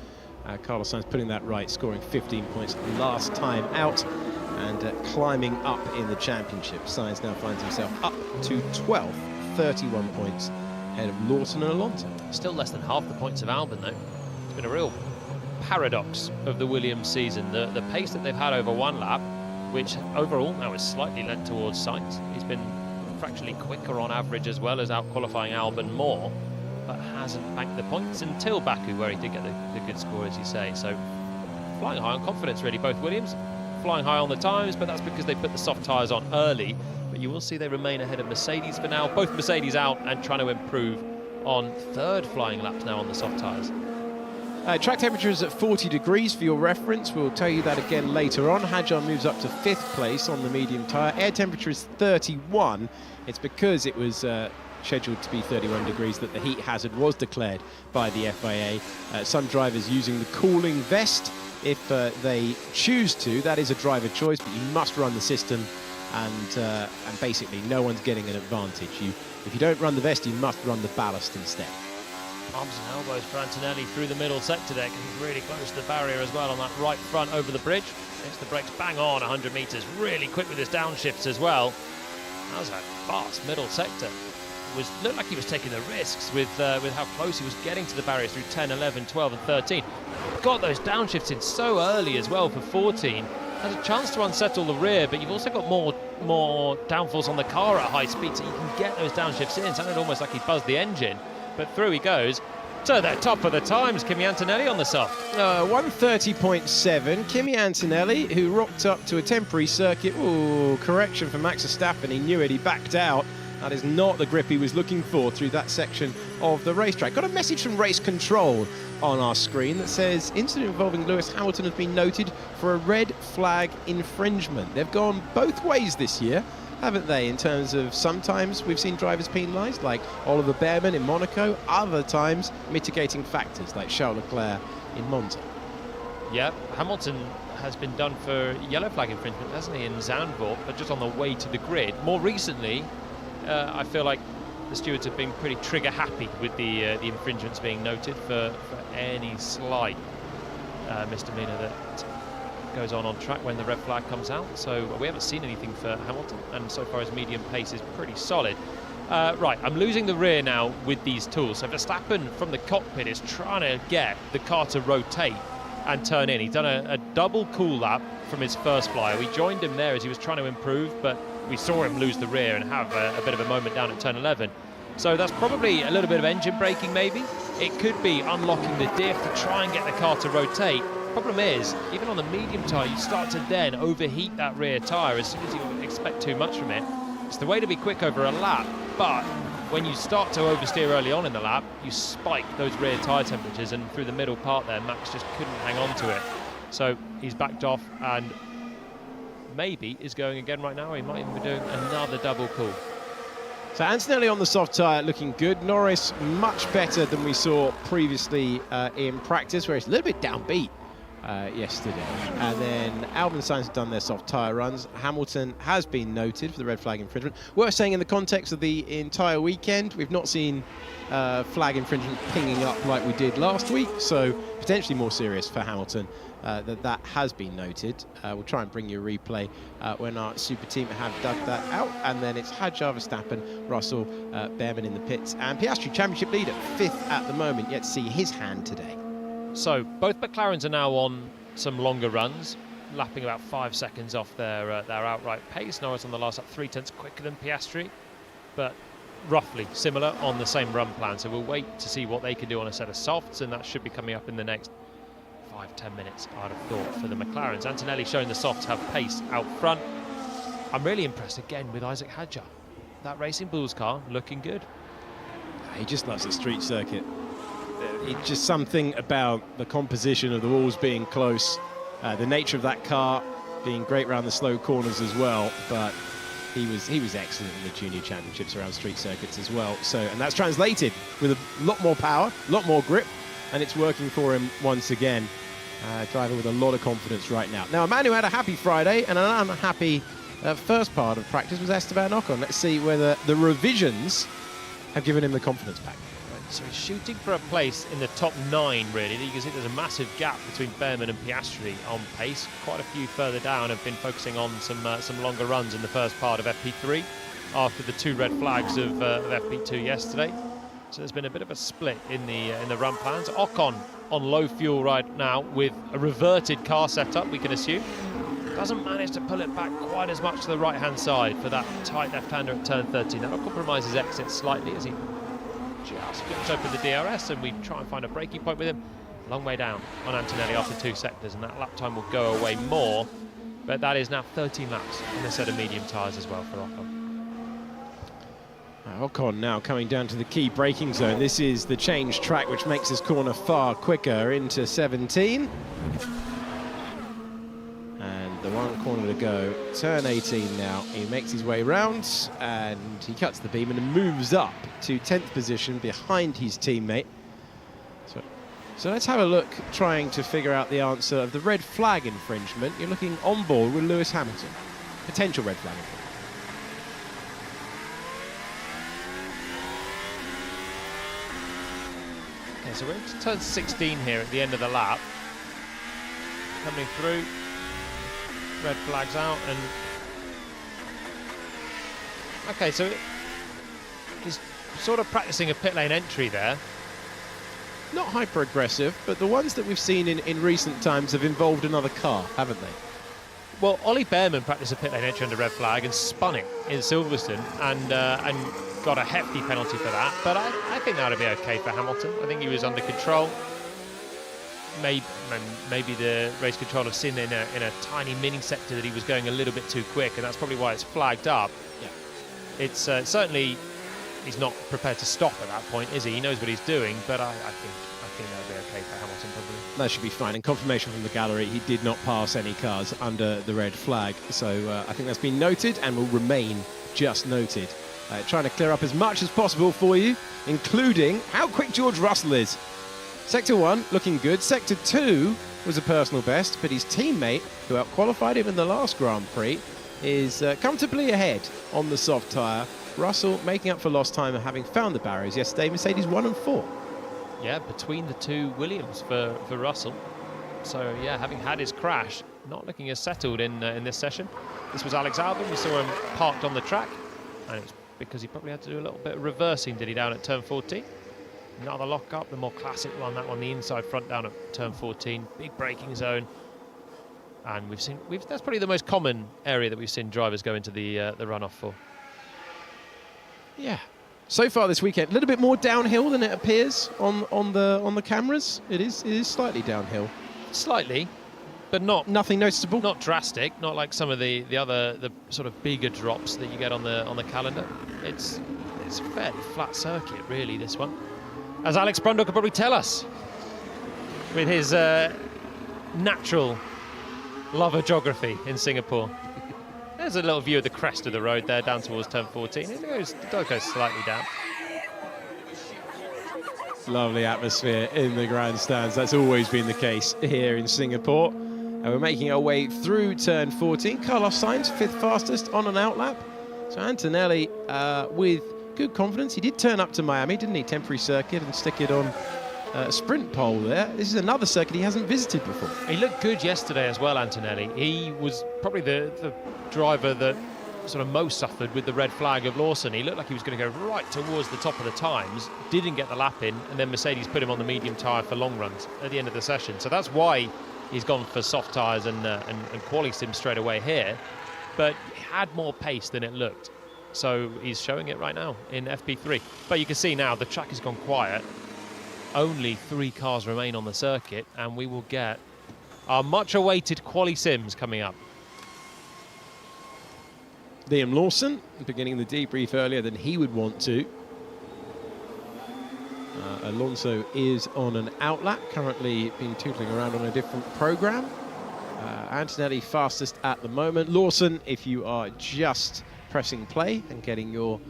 Carlos Sainz putting that right, scoring 15 points last time out and climbing up in the championship. Sainz now finds himself up to 12th, 31 points ahead of Lawson and Alonso. Still less than half the points of Albon, though. It's been a real paradox of the Williams season. The pace that they've had over one lap, which overall now is slightly lent towards Sainz. He's been fractionally quicker on average as well as out-qualifying Albon more, but hasn't banked the points until Baku, where he did get the good score, as you say. So flying high on confidence, really, both Williams. Flying high on the times, but that's because they put the soft tyres on early. But you will see they remain ahead of Mercedes for now. Both Mercedes out and trying to improve on third flying laps now on the soft tyres. Track temperature is at 40 degrees for your reference. We'll tell you that again later on. Hadjar moves up to 5th place on the medium tyre. Air temperature is 31. It's because it was scheduled to be 31 degrees that the heat hazard was declared by the FIA. Some drivers using the cooling vest if they choose to. That is a driver choice, but you must run the system, and basically no one's getting an advantage. If you don't run the vest, you must run the ballast instead. Arms and elbows for Antonelli through the middle sector there, because he's really close to the barrier as well on that right front over the bridge. Hits the brakes bang on 100 metres, really quick with his downshifts as well. That was a fast middle sector. Looked like he was taking the risks with how close he was getting to the barriers through 10, 11, 12 and 13. Got those downshifts in so early as well for 14. Has a chance to unsettle the rear, but you've also got more downforce on the car at high speed, so you can get those downshifts in. Sounded almost like he buzzed the engine. But through he goes to the top of the times. Kimi Antonelli on the soft. 1:30.7. Kimi Antonelli, who rocked up to a temporary circuit. Ooh, correction for Max Verstappen. He knew it. He backed out. That is not the grip he was looking for through that section of the racetrack. Got a message from Race Control on our screen that says incident involving Lewis Hamilton has been noted for a red flag infringement. They've gone both ways this year, haven't they, in terms of sometimes we've seen drivers penalised, like Oliver Bearman in Monaco, other times mitigating factors, like Charles Leclerc in Monza. Yeah, Hamilton has been done for yellow flag infringement, hasn't he, in Zandvoort, but just on the way to the grid. More recently, I feel like the stewards have been pretty trigger happy with the infringements being noted for any slight misdemeanor that goes on track when the red flag comes out. So we haven't seen anything for Hamilton, and so far his medium pace is pretty solid. Right, I'm losing the rear now with these tools. So Verstappen from the cockpit is trying to get the car to rotate and turn in. He's done a double cool lap from his first flyer. We joined him there as he was trying to improve, but we saw him lose the rear and have a bit of a moment down at turn 11. So that's probably a little bit of engine braking maybe. It could be unlocking the diff to try and get the car to rotate. Problem is, even on the medium tyre, you start to then overheat that rear tyre as soon as you expect too much from it. It's the way to be quick over a lap, but when you start to oversteer early on in the lap, you spike those rear tyre temperatures, and through the middle part there, Max just couldn't hang on to it. So he's backed off and maybe is going again right now. He might even be doing another double call. So Antonelli on the soft tyre looking good. Norris much better than we saw previously in practice, where he's a little bit downbeat yesterday. And then Albon Sainz have done their soft tyre runs. Hamilton has been noted for the red flag infringement. Worth saying, in the context of the entire weekend, we've not seen flag infringement pinging up like we did last week, so potentially more serious for Hamilton. That has been noted. We'll try and bring you a replay when our super team have dug that out. And then it's Hadjar, Verstappen, Russell, Behrman in the pits, and Piastri championship leader, 5th at the moment. Yet to see his hand today. So both McLarens are now on some longer runs, lapping about 5 seconds off their outright pace. Norris on the last lap 0.3 quicker than Piastri, but roughly similar on the same run plan. So we'll wait to see what they can do on a set of softs, and that should be coming up in the next 5-10 minutes, I'd have thought, for the McLarens. Antonelli showing the softs have pace out front. I'm really impressed again with Isaac Hadjar. That Racing Bulls car looking good. He just loves the street circuit. It's just something about the composition of the walls being close, the nature of that car being great around the slow corners as well. But he was excellent in the junior championships around street circuits as well. So, and that's translated with a lot more power, a lot more grip, and it's working for him once again. Driver with a lot of confidence right now. Now, a man who had a happy Friday and an unhappy first part of practice was Esteban Ocon. Let's see whether the revisions have given him the confidence back. So he's shooting for a place in the top 9, really. You can see there's a massive gap between Behrman and Piastri on pace. Quite a few further down have been focusing on some longer runs in the first part of FP3 after the 2 red flags of FP2 yesterday. So there's been a bit of a split in the run plans. Ocon on low fuel right now with a reverted car setup, we can assume. Doesn't manage to pull it back quite as much to the right-hand side for that tight left-hander at turn 13. That'll compromise his exit slightly as he just flips open the DRS, and we try and find a braking point with him. Long way down on Antonelli after 2 sectors, and that lap time will go away more. But that is now 13 laps on a set of medium tyres as well for Ocon. Ocon now coming down to the key braking zone. This is the change track, which makes this corner far quicker into 17. And the one corner to go, turn 18 now. He makes his way round and he cuts the beam and moves up to 10th position behind his teammate. So let's have a look, trying to figure out the answer of the red flag infringement. You're looking on board with Lewis Hamilton. Potential red flag infringement. Okay, so we're into turn 16 here at the end of the lap. Coming through, red flags out, and okay, so he's sort of practicing a pit lane entry there. Not hyper aggressive, but the ones that we've seen in recent times have involved another car, haven't they? Well, Ollie Behrman practiced a pit lane entry under red flag and spun it in Silverstone, and got a hefty penalty for that. But I think that would be okay for Hamilton. I think he was under control. Maybe the race control have seen in a tiny mini sector that he was going a little bit too quick, and that's probably why it's flagged up. Yeah. It's certainly, he's not prepared to stop at that point, is he? He knows what he's doing, but I think that would be okay for Hamilton probably. That should be fine. And confirmation from the gallery, he did not pass any cars under the red flag. So I think that's been noted and will remain just noted. Trying to clear up as much as possible for you, including how quick George Russell is. Sector 1 looking good. Sector 2 was a personal best, but his teammate, who outqualified him in the last Grand Prix, is comfortably ahead on the soft tyre. Russell making up for lost time and having found the barriers yesterday. Mercedes 1 and 4. Yeah, between the 2 Williams for Russell. So yeah, having had his crash, not looking as settled in this session. This was Alex Albon. We saw him parked on the track, and it's because he probably had to do a little bit of reversing, did he, down at turn 14. Another lock-up, the more classic one, that one, the inside front down at turn 14. Big braking zone. And that's probably the most common area that we've seen drivers go into the runoff for. Yeah. So far this weekend, a little bit more downhill than it appears on the cameras. It is slightly downhill. Slightly. but nothing noticeable. not drastic, not like some of the sort of bigger drops that you get on the calendar. It's a fairly flat circuit, really, this one. As Alex Brundle could probably tell us, with his natural love of geography in Singapore. There's a little view of the crest of the road there, down towards turn 14. It does go slightly down. Lovely atmosphere in the grandstands. That's always been the case here in Singapore. And we're making our way through turn 14. Carlos Sainz, 5th fastest on an outlap. So Antonelli with good confidence. He did turn up to Miami, didn't he? Temporary circuit and stick it on a sprint pole there. This is another circuit he hasn't visited before. He looked good yesterday as well, Antonelli. He was probably the driver that sort of most suffered with the red flag of Lawson. He looked like he was going to go right towards the top of the times, didn't get the lap in, and then Mercedes put him on the medium tyre for long runs at the end of the session. So that's why he's gone for soft tyres and quali sim straight away here. But he had more pace than it looked. So he's showing it right now in FP3. But you can see now the track has gone quiet. Only 3 cars remain on the circuit, and we will get our much-awaited quali sims coming up. Liam Lawson beginning the debrief earlier than he would want to. Alonso is on an outlap, currently been tootling around on a different program. Antonelli fastest at the moment. Lawson, if you are just pressing play and getting your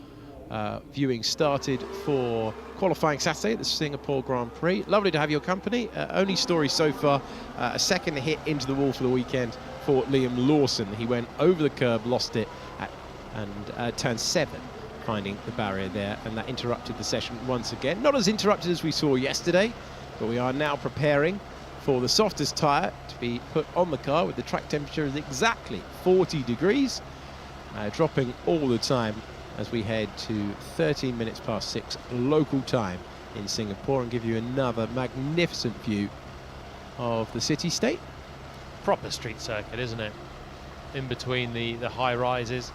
viewing started for qualifying Saturday at the Singapore Grand Prix. Lovely to have your company. Only story so far, a second hit into the wall for the weekend for Liam Lawson. He went over the curb, lost it at turn 7, finding the barrier there, and that interrupted the session once again. Not as interrupted as we saw yesterday, but we are now preparing for the softest tyre to be put on the car with the track temperature is exactly 40 degrees, dropping all the time as we head to 13 minutes past 6 local time in Singapore, and give you another magnificent view of the city-state. Proper street circuit, isn't it? In between the high rises.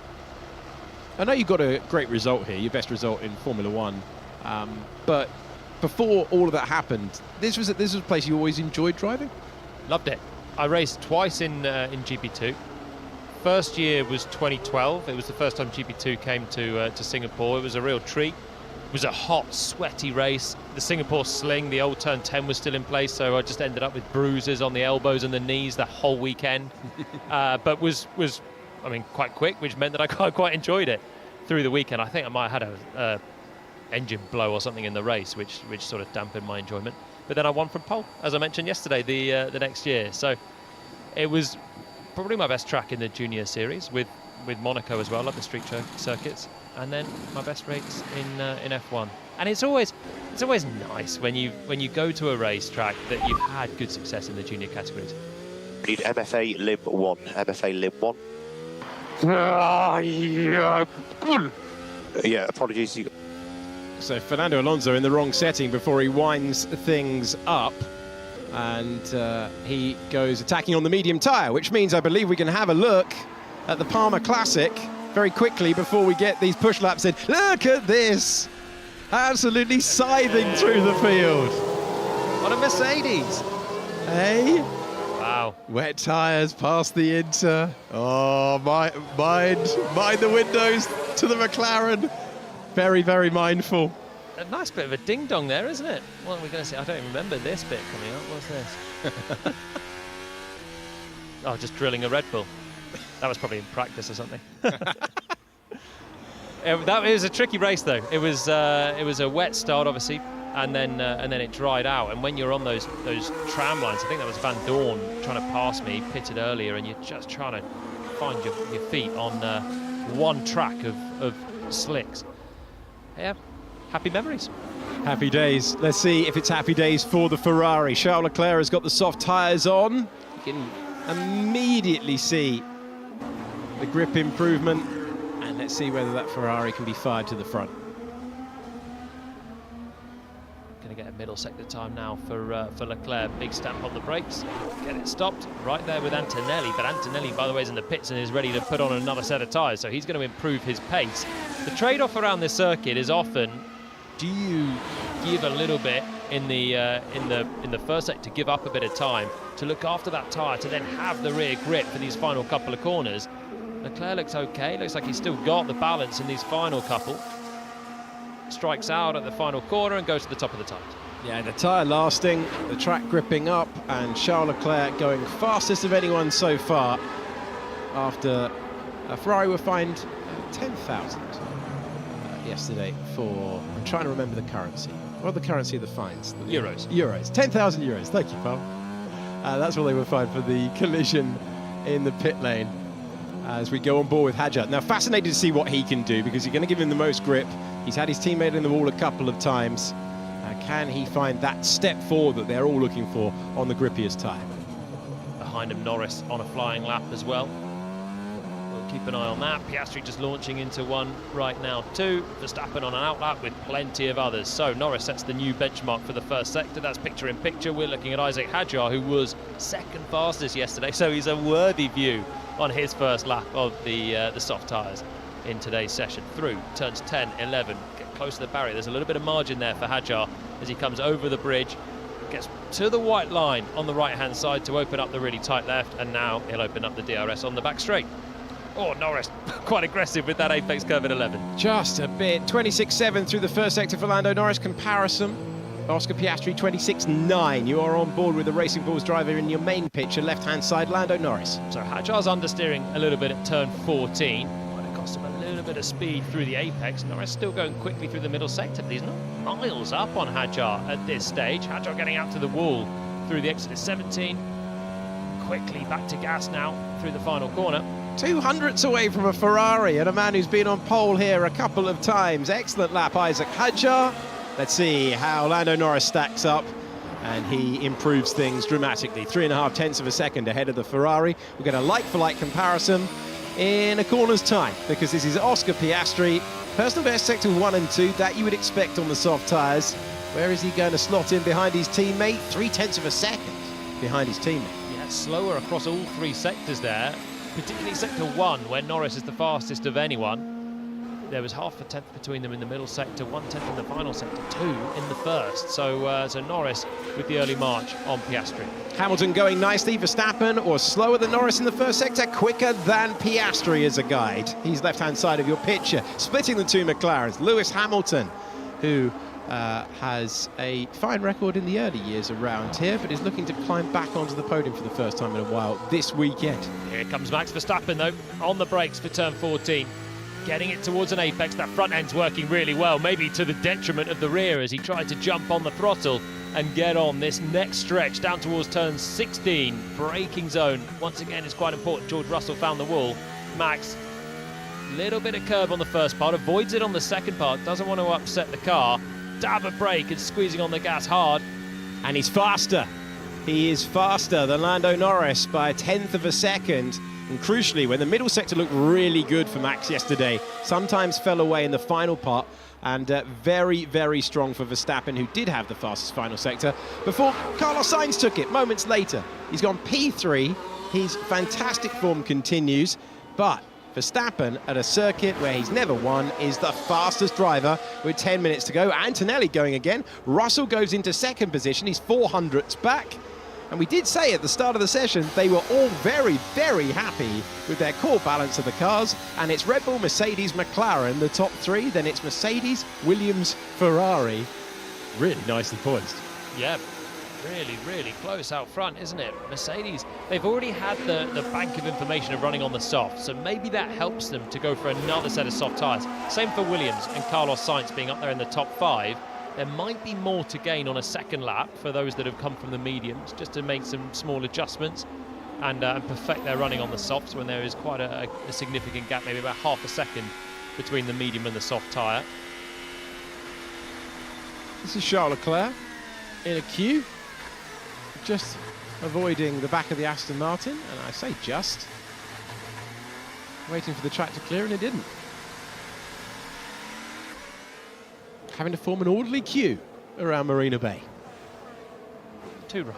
I know you got a great result here, your best result in Formula One, but before all of that happened, this was a place you always enjoyed driving? Loved it. I raced twice in GP2. First year was 2012. It was the first time GP2 came to Singapore. It was a real treat. It was a hot, sweaty race. The Singapore sling, the old turn 10 was still in place, so I just ended up with bruises on the elbows and the knees the whole weekend. But was I mean, quite quick, which meant that I quite enjoyed it through the weekend. I think I might have had a engine blow or something in the race, which sort of dampened my enjoyment. But then I won from pole, as I mentioned yesterday, the next year. So it was probably my best track in the junior series, with Monaco as well. Love the street circuits, and then my best race in F1. And it's always nice when you go to a racetrack that you've had good success in the junior categories. Need MFA Lim 1. MFA Lim 1. Yeah, apologies. So Fernando Alonso in the wrong setting before he winds things up, and he goes attacking on the medium tyre, which means I believe we can have a look at the Palmer Classic very quickly before we get these push laps in. Look at this! Absolutely scything through the field. What a Mercedes! Hey? Wow. Wet tyres past the Inter. Oh, mind the windows to the McLaren. Very, very mindful. A nice bit of a ding-dong there, isn't it? What are we going to say? I don't even remember this bit coming up. What's this? Oh, just drilling a Red Bull. That was probably in practice or something. That was a tricky race, though. It was a wet start, obviously, and then it dried out. And when you're on those tram lines, I think that was Van Dorn trying to pass me, pitted earlier, and you're just trying to find your feet on one track of slicks. Yeah, happy memories. Happy days. Let's see if it's happy days for the Ferrari. Charles Leclerc has got the soft tyres on. You can immediately see the grip improvement, and let's see whether that Ferrari can be fired to the front. Going to get a middle sector time now for Leclerc. Big stamp on the brakes. Get it stopped right there with Antonelli. But Antonelli, by the way, is in the pits and is ready to put on another set of tyres, so he's going to improve his pace. The trade-off around this circuit is often, do you give a little bit in the first sector, to give up a bit of time, to look after that tyre, to then have the rear grip for these final couple of corners. Leclerc looks okay, looks like he's still got the balance in these final couple. Strikes out at the final corner and goes to the top of the times. Yeah, the tyre lasting, the track gripping up, and Charles Leclerc going fastest of anyone so far after Ferrari were fined 10,000 yesterday for, I'm trying to remember the currency. What the currency of the fines? Euros. Euros, 10,000 euros, thank you, pal. That's what they were fined for the collision in the pit lane as we go on board with Hadjar. Now, fascinated to see what he can do, because you're going to give him the most grip. He's had his teammate in the wall a couple of times. Can he find that step forward that they're all looking for on the grippiest tyre? Behind him, Norris on a flying lap as well. We'll keep an eye on that. Piastri just launching into one right now too. Verstappen on an out lap with plenty of others. So Norris sets the new benchmark for the first sector. That's picture in picture. We're looking at Isaac Hadjar, who was second fastest yesterday. So he's a worthy view on his first lap of the soft tyres in today's session. Through turns 10, 11, get close to the barrier. There's a little bit of margin there for Hadjar as he comes over the bridge, gets to the white line on the right hand side to open up the really tight left, and now he'll open up the DRS on the back straight. Oh, Norris quite aggressive with that apex curve at 11. Just a bit. 26.7 through the first sector for Lando Norris. Comparison, Oscar Piastri 26.9. You are on board with the Racing Bulls driver in your main picture, left hand side, Lando Norris. So Hadjar's understeering a little bit at turn 14. Might have cost him a little bit of speed through the apex. Norris still going quickly through the middle sector, but he's not miles up on Hadjar at this stage. Hadjar getting out to the wall through the exit of 17. Quickly back to gas now through the final corner. 200ths away from a Ferrari, and a man who's been on pole here a couple of times. Excellent lap, Isaac Hadjar. Let's see how Lando Norris stacks up, and he improves things dramatically. 3.5 tenths of a second ahead of the Ferrari. We'll get a like-for-like comparison in a corner's time, because this is Oscar Piastri. Personal best sector 1 and 2, that you would expect on the soft tyres. Where is he going to slot in behind his teammate? 3 tenths of a second behind his teammate. Yeah, slower across all 3 sectors there, particularly sector 1, where Norris is the fastest of anyone. There was half a tenth between them in the middle sector, 1 tenth in the final sector, 2 in the first. So Norris with the early march on Piastri. Hamilton going nicely. Verstappen was slower than Norris in the first sector, quicker than Piastri as a guide. He's left-hand side of your picture, splitting the 2 McLarens. Lewis Hamilton, who has a fine record in the early years around here, but is looking to climb back onto the podium for the first time in a while this weekend. Here comes Max Verstappen, though, on the brakes for turn 14. Getting it towards an apex. That front end's working really well, maybe to the detriment of the rear as he tried to jump on the throttle and get on this next stretch down towards turn 16. Braking zone, once again, is quite important. George Russell found the wall. Max, little bit of curb on the first part, avoids it on the second part, doesn't want to upset the car. Dab a brake and squeezing on the gas hard. And he's faster. He is faster than Lando Norris by 1/10 of a second. And crucially, when the middle sector looked really good for Max yesterday, sometimes fell away in the final part, and very, very strong for Verstappen, who did have the fastest final sector, before Carlos Sainz took it moments later. He's gone P3, his fantastic form continues, but Verstappen, at a circuit where he's never won, is the fastest driver with 10 minutes to go. Antonelli going again. Russell goes into second position, he's 400ths back. And we did say at the start of the session, they were all very, very happy with their core balance of the cars. And it's Red Bull, Mercedes, McLaren, the top 3. Then it's Mercedes, Williams, Ferrari. Really nicely poised. Yeah, really, really close out front, isn't it? Mercedes, they've already had the bank of information of running on the soft, so maybe that helps them to go for another set of soft tyres. Same for Williams and Carlos Sainz being up there in the top 5. There might be more to gain on a second lap for those that have come from the mediums, just to make some small adjustments and perfect their running on the softs when there is quite a significant gap, maybe about half a second between the medium and the soft tyre. This is Charles Leclerc in a queue, just avoiding the back of the Aston Martin, and I say just, waiting for the track to clear, and it didn't. Having to form an orderly queue around Marina Bay. 2 right.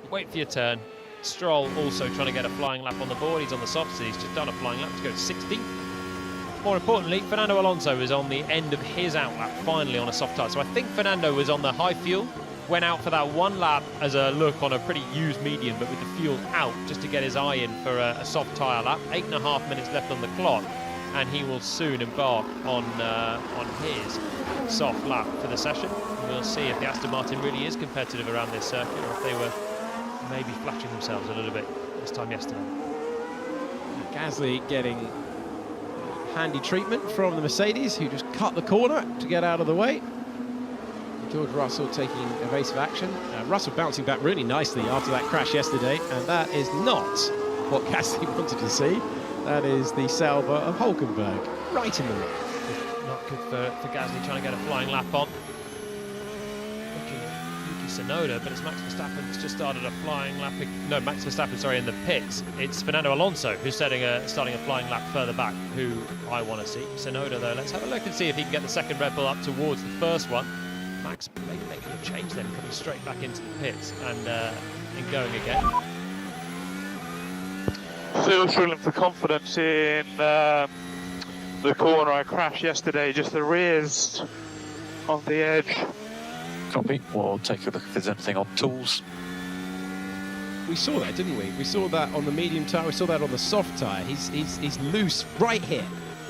Wait for your turn. Stroll also trying to get a flying lap on the board. He's on the soft, so he's just done a flying lap to go to 60. more importantly, Fernando Alonso is on the end of his outlap, finally on a soft tyre. So I think Fernando was on the high fuel, went out for that one lap as a look on a pretty used medium, but with the fuel out just to get his eye in for a soft tyre lap. 8.5 minutes left on the clock, and he will soon embark on his soft lap for the session. And we'll see if the Aston Martin really is competitive around this circuit, or if they were maybe flattering themselves a little bit this time yesterday. Gasly getting handy treatment from the Mercedes, who just cut the corner to get out of the way. George Russell taking evasive action. Russell bouncing back really nicely after that crash yesterday, and that is not what Gasly wanted to see. That is the Sauber of Hulkenberg, right in the middle. Not good for Gasly trying to get a flying lap on. Yuki Tsunoda, but it's Max Verstappen who's just started a flying lap. No, Max Verstappen, sorry, in the pits. It's Fernando Alonso who's starting a flying lap further back, who I want to see. Tsunoda, though, let's have a look and see if he can get the second Red Bull up towards the first one. Max maybe making a change then, coming straight back into the pits and going again. Still struggling for confidence in the corner. I crashed yesterday, just the rears on the edge. Copy. We'll take a look if there's anything on tools. We saw that, didn't we? We saw that on the medium tyre, we saw that on the soft tyre. He's loose right here.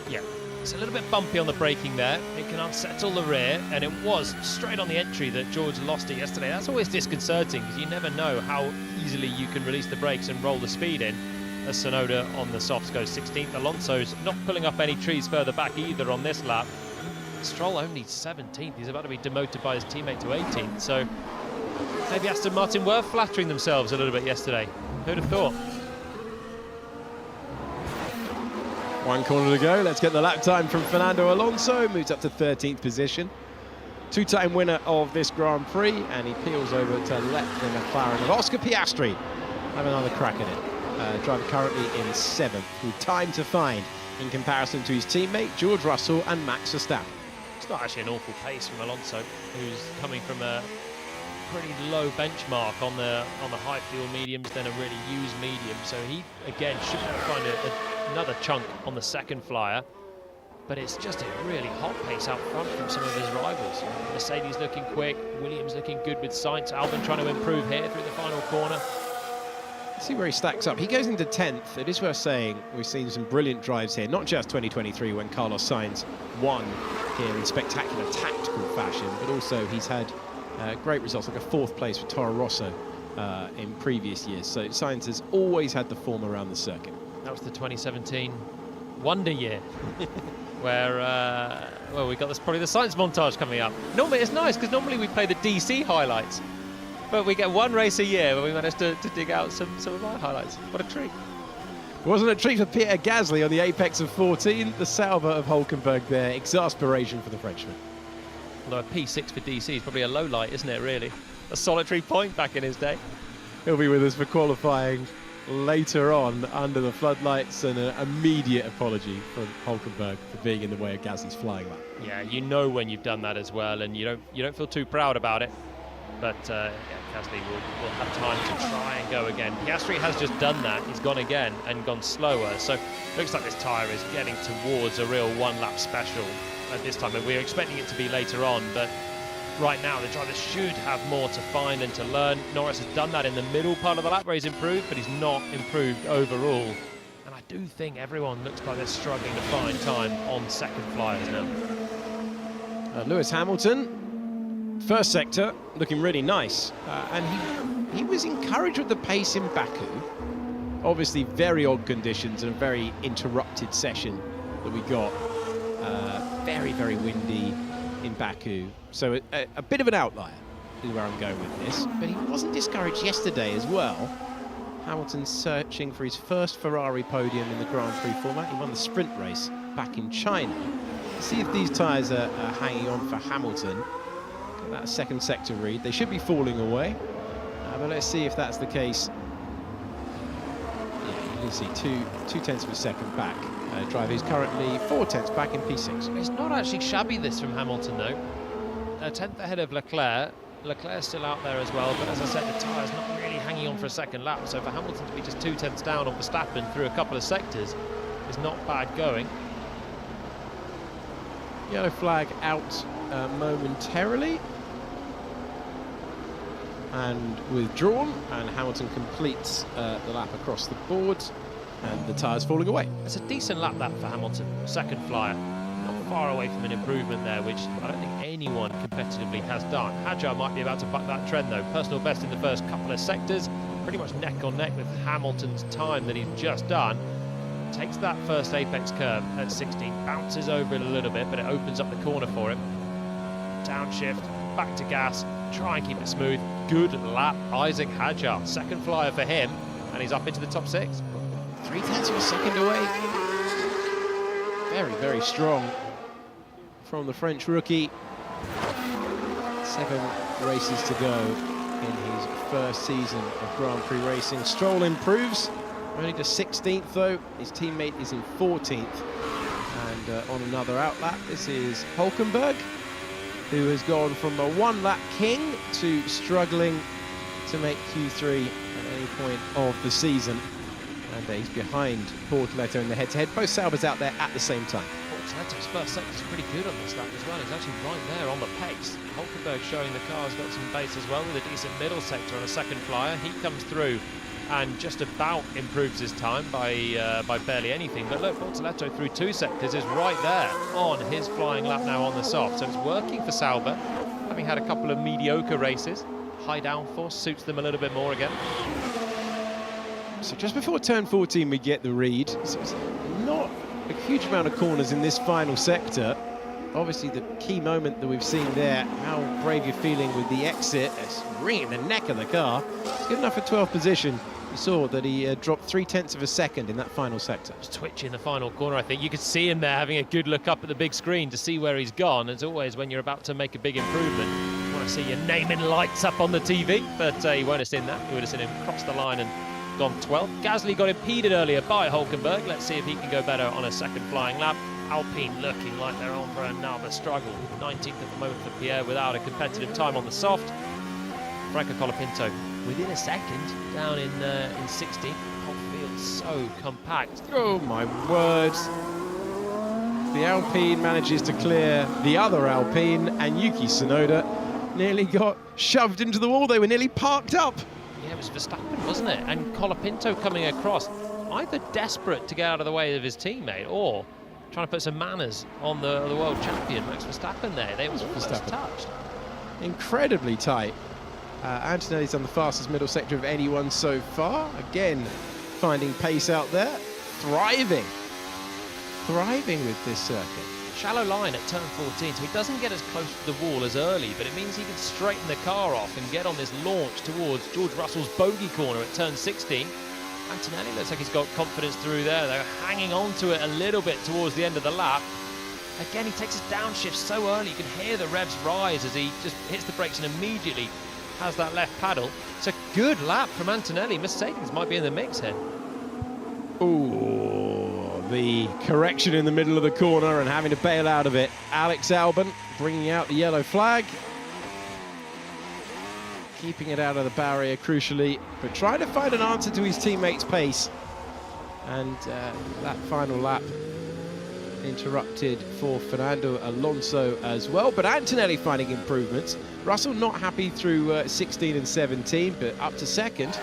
Yeah, it's a little bit bumpy on the braking there. It can unsettle the rear, and it was straight on the entry that George lost it yesterday. That's always disconcerting, because you never know how easily you can release the brakes and roll the speed in. As Tsunoda on the softs goes 16th. Alonso's not pulling up any trees further back either on this lap. Stroll only 17th. He's about to be demoted by his teammate to 18th. So maybe Aston Martin were flattering themselves a little bit yesterday. Who'd have thought? One corner to go. Let's get the lap time from Fernando Alonso. Moves up to 13th position. Two-time winner of this Grand Prix, and he peels over to left the McLaren of Oscar Piastri. Have another crack at it. Driver currently in 7th, with time to find in comparison to his teammate George Russell and Max Verstappen. It's not actually an awful pace from Alonso, who's coming from a pretty low benchmark on the high fuel mediums, then a really used medium. So he again should find another chunk on the second flyer. But it's just a really hot pace out front from some of his rivals. Mercedes looking quick, Williams looking good with Sainz, Albon trying to improve here through the final corner. See where he stacks up. He goes into 10th. It is worth saying we've seen some brilliant drives here, not just 2023 when Carlos Sainz won here in spectacular tactical fashion, but also he's had great results, like a 4th place for Toro Rosso in previous years. So Sainz has always had the form around the circuit. That was the 2017 Wonder Year, where well, we got this probably the Sainz montage coming up. Normally it's nice because normally we play the DC highlights. But we get one race a year where we managed to dig out some of our highlights. What a treat. Wasn't a treat for Pierre Gasly on the apex of 14. The Sauber of Hulkenberg there. Exasperation for the Frenchman. Although a P6 for DC is probably a low light, isn't it, really? A solitary point back in his day. He'll be with us for qualifying later on under the floodlights, and an immediate apology from Hulkenberg for being in the way of Gasly's flying lap. Yeah, you know when you've done that as well, and you don't feel too proud about it. But yeah, Gasly will have time to try and go again. Piastri has just done that. He's gone again and gone slower. So looks like this tyre is getting towards a real one-lap special at this time. And we're expecting it to be later on. But right now, the driver should have more to find and to learn. Norris has done that in the middle part of the lap where he's improved, but he's not improved overall. And I do think everyone looks like they're struggling to find time on second flyers now. Lewis Hamilton, first sector, looking really nice, and he was encouraged with the pace in Baku. Obviously very odd conditions and a very interrupted session that we got. Very, very windy in Baku, so a bit of an outlier is where I'm going with this, but he wasn't discouraged yesterday as well. Hamilton searching for his first Ferrari podium in the Grand Prix format. He won the sprint race back in China. Let's see if these tyres are hanging on for Hamilton. That second sector read. They should be falling away, but let's see if that's the case. Yeah, you can see two tenths of a second back. Driver is currently 4 tenths back in P6. It's not actually shabby this from Hamilton though. A tenth ahead of Leclerc. Leclerc's still out there as well, but as I said, the tyre's not really hanging on for a second lap. So for Hamilton to be just 2 tenths down on Verstappen through a couple of sectors is not bad going. Yellow flag out momentarily and withdrawn, and Hamilton completes the lap across the board, and the tyres falling away. It's a decent lap that for Hamilton, second flyer. Not far away from an improvement there, which I don't think anyone competitively has done. Hadjar might be about to buck that trend though. Personal best in the first couple of sectors, pretty much neck on neck with Hamilton's time that he's just done. Takes that first apex curve at 16, bounces over it a little bit, but it opens up the corner for him. Downshift, back to gas, try and keep it smooth. Good lap, Isack Hadjar. Second flyer for him, and he's up into the top 6. 0.3 of a second away. Very, very strong from the French rookie. 7 races to go in his first season of Grand Prix racing. Stroll improves, only to 16th though. His teammate is in 14th. And on another outlap, this is Hulkenberg, who has gone from a one-lap king to struggling to make Q3 at any point of the season. And he's behind Bortoleto in the head-to-head. Both Saubers out there at the same time. Bortoleto's first sector is pretty good on this lap as well. He's actually right there on the pace. Hulkenberg showing the car's got some pace as well with a decent middle sector on a second flyer. He comes through and just about improves his time by barely anything. But look, Bortoleto through 2 sectors is right there on his flying lap now on the soft. So it's working for Sauber, having had a couple of mediocre races. High downforce suits them a little bit more again. So just before turn 14 we get the read. So it's not a huge amount of corners in this final sector. Obviously the key moment that we've seen there, how brave you're feeling with the exit. It's ringing the neck of the car. It's good enough for 12th position. You saw that he dropped 0.3 of a second in that final sector. It's twitchy in the final corner, I think. You could see him there having a good look up at the big screen to see where he's gone. As always, when you're about to make a big improvement, you want to see your name in lights up on the TV. But he won't have seen that. You would have seen him cross the line and gone 12th. Gasly got impeded earlier by Hulkenberg. Let's see if he can go better on a second flying lap. Alpine looking like they're on for another struggle. 19th at the moment for Pierre without a competitive time on the soft. Franco Colapinto within a second down in 60th. Whole field so compact. Oh my word. The Alpine manages to clear the other Alpine, and Yuki Tsunoda nearly got shoved into the wall. They were nearly parked up. Yeah, it was Verstappen, wasn't it? And Colapinto coming across, either desperate to get out of the way of his teammate or trying to put some manners on the world champion, Max Verstappen there. They was almost touched. Incredibly tight. Antonelli's on the fastest middle sector of anyone so far. Again, finding pace out there. Thriving with this circuit. Shallow line at turn 14, so he doesn't get as close to the wall as early, but it means he can straighten the car off and get on this launch towards George Russell's bogey corner at turn 16. Antonelli looks like he's got confidence through there. They're hanging on to it a little bit towards the end of the lap. Again, he takes his downshift so early, you can hear the revs rise as he just hits the brakes and immediately has that left paddle. It's a good lap from Antonelli. Mercedes might be in the mix here. Ooh, the correction in the middle of the corner and having to bail out of it. Alex Albon bringing out the yellow flag. Keeping it out of the barrier, crucially, but trying to find an answer to his teammate's pace. And that final lap interrupted for Fernando Alonso as well, but Antonelli finding improvements. Russell not happy through 16 and 17, but up to second.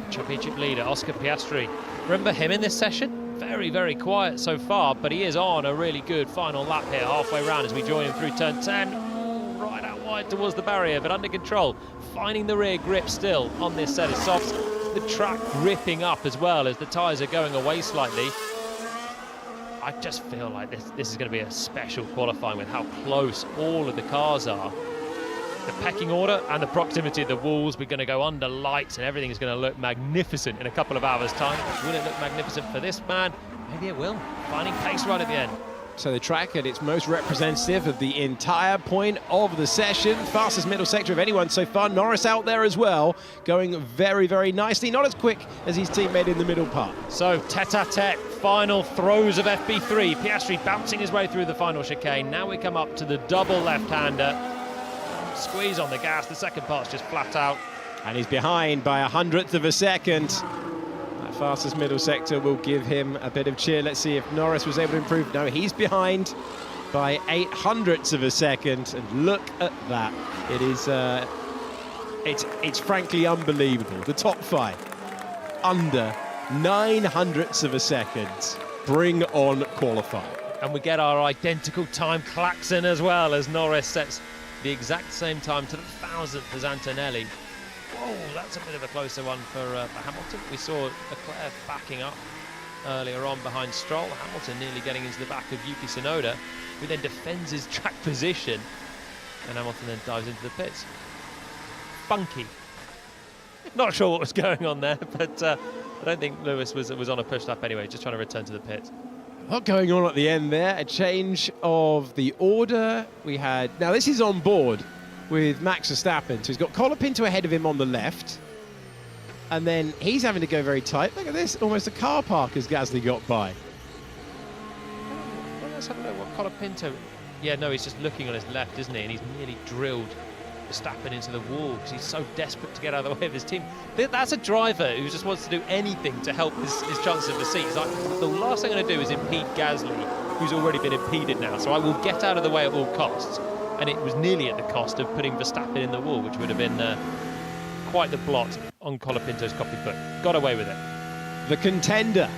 Championship leader, Oscar Piastri. Remember him in this session? Very, very quiet so far, but he is on a really good final lap here, halfway round as we join him through turn 10. Right out wide towards the barrier, but under control. Finding the rear grip still on this set of softs. The track gripping up as well as the tyres are going away slightly. I just feel like this is going to be a special qualifying with how close all of the cars are. The pecking order and the proximity of the walls, we're going to go under lights and everything is going to look magnificent in a couple of hours' time. Will it look magnificent for this man? Maybe it will. Finding pace right at the end. So the track at its most representative of the entire point of the session. Fastest middle sector of anyone so far. Norris out there as well, going very, very nicely. Not as quick as his teammate in the middle part. So tete-a-tete, final throws of FP3. Piastri bouncing his way through the final chicane. Now we come up to the double left-hander. Squeeze on the gas, the second part's just flat out. And he's behind by 100th of a second. That fastest middle sector will give him a bit of cheer. Let's see if Norris was able to improve. No, he's behind. by 0.08 of a second, and look at that. It is, it's frankly unbelievable. The top 5 under 0.09 of a second. Bring on qualifying. And we get our identical time klaxon as well, as Norris sets the exact same time to the 1,000th as Antonelli. Whoa, that's a bit of a closer one for Hamilton. We saw Leclerc backing up earlier on behind Stroll. Hamilton nearly getting into the back of Yuki Tsunoda, who then defends his track position, and Hamilton then dives into the pits. Funky. Not sure what was going on there, but I don't think Lewis was on a push lap anyway, just trying to return to the pits. A lot going on at the end there. A change of the order. We had, now this is on board with Max Verstappen. So he's got Colapinto ahead of him on the left. And then he's having to go very tight. Look at this, almost a car park as Gasly got by. Well, let's have a look what Colapinto... Yeah, no, he's just looking on his left, isn't he? And he's nearly drilled Verstappen into the wall because he's so desperate to get out of the way of his team. That's a driver who just wants to do anything to help his chances of the seat. He's like, the last thing I'm going to do is impede Gasly, who's already been impeded now. So I will get out of the way at all costs. And it was nearly at the cost of putting Verstappen in the wall, which would have been quite the blot on Colapinto's copybook. Got away with it. The contender.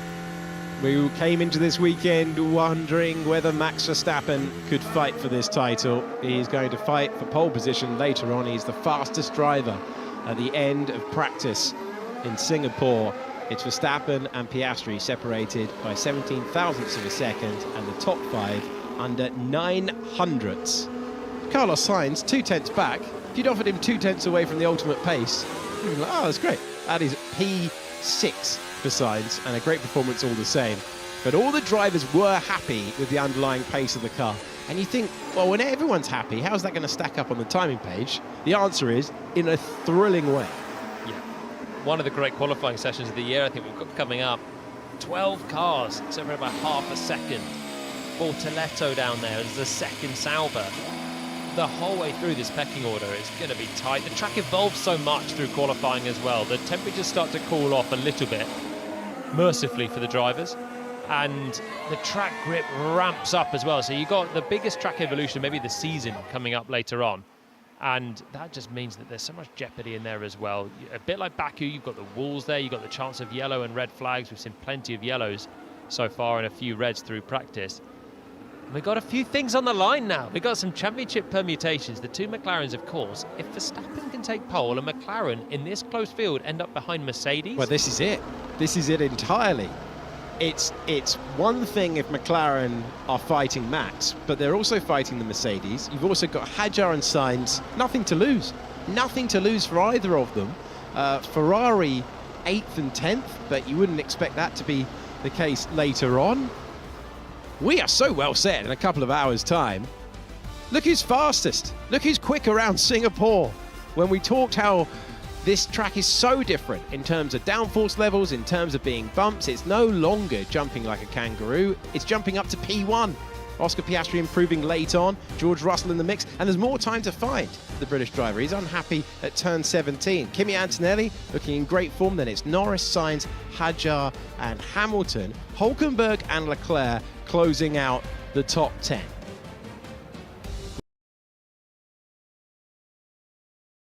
We came into this weekend wondering whether Max Verstappen could fight for this title. He's going to fight for pole position later on. He's the fastest driver at the end of practice in Singapore. It's Verstappen and Piastri separated by 17 thousandths of a second, and the top 5 under 0.09. Carlos Sainz 2 tenths back. If you'd offered him 2 tenths away from the ultimate pace, you'd be like, oh, that's great. That is P6 for Sainz, and a great performance all the same. But all the drivers were happy with the underlying pace of the car. And you think, well, when everyone's happy, how's that going to stack up on the timing page? The answer is, in a thrilling way. Yeah. One of the great qualifying sessions of the year, I think we've got coming up. 12 cars, except for about half a second. Bortoletto down there as the second Sauber. The whole way through this pecking order is going to be tight. The track evolves so much through qualifying as well. The temperatures start to cool off a little bit, mercifully for the drivers, and the track grip ramps up as well. So you've got the biggest track evolution, maybe the season, coming up later on, and that just means that there's so much jeopardy in there as well. A bit like Baku, you've got the walls there, you've got the chance of yellow and red flags. We've seen plenty of yellows so far and a few reds through practice. We've got a few things on the line now. We've got some championship permutations. The 2 McLarens, of course. If Verstappen can take pole and McLaren in this close field end up behind Mercedes... Well, this is it. This is it entirely. It's one thing if McLaren are fighting Max, but they're also fighting the Mercedes. You've also got Hadjar and Sainz. Nothing to lose. Nothing to lose for either of them. Ferrari 8th and 10th, but you wouldn't expect that to be the case later on. We are so well set in a couple of hours' time. Look who's fastest. Look who's quick around Singapore. When we talked how this track is so different in terms of downforce levels, in terms of being bumps, it's no longer jumping like a kangaroo. It's jumping up to P1. Oscar Piastri improving late on, George Russell in the mix, and there's more time to find the British driver. He's unhappy at turn 17. Kimi Antonelli looking in great form. Then it's Norris, Sainz, Hadjar and Hamilton. Hülkenberg and Leclerc closing out the top 10.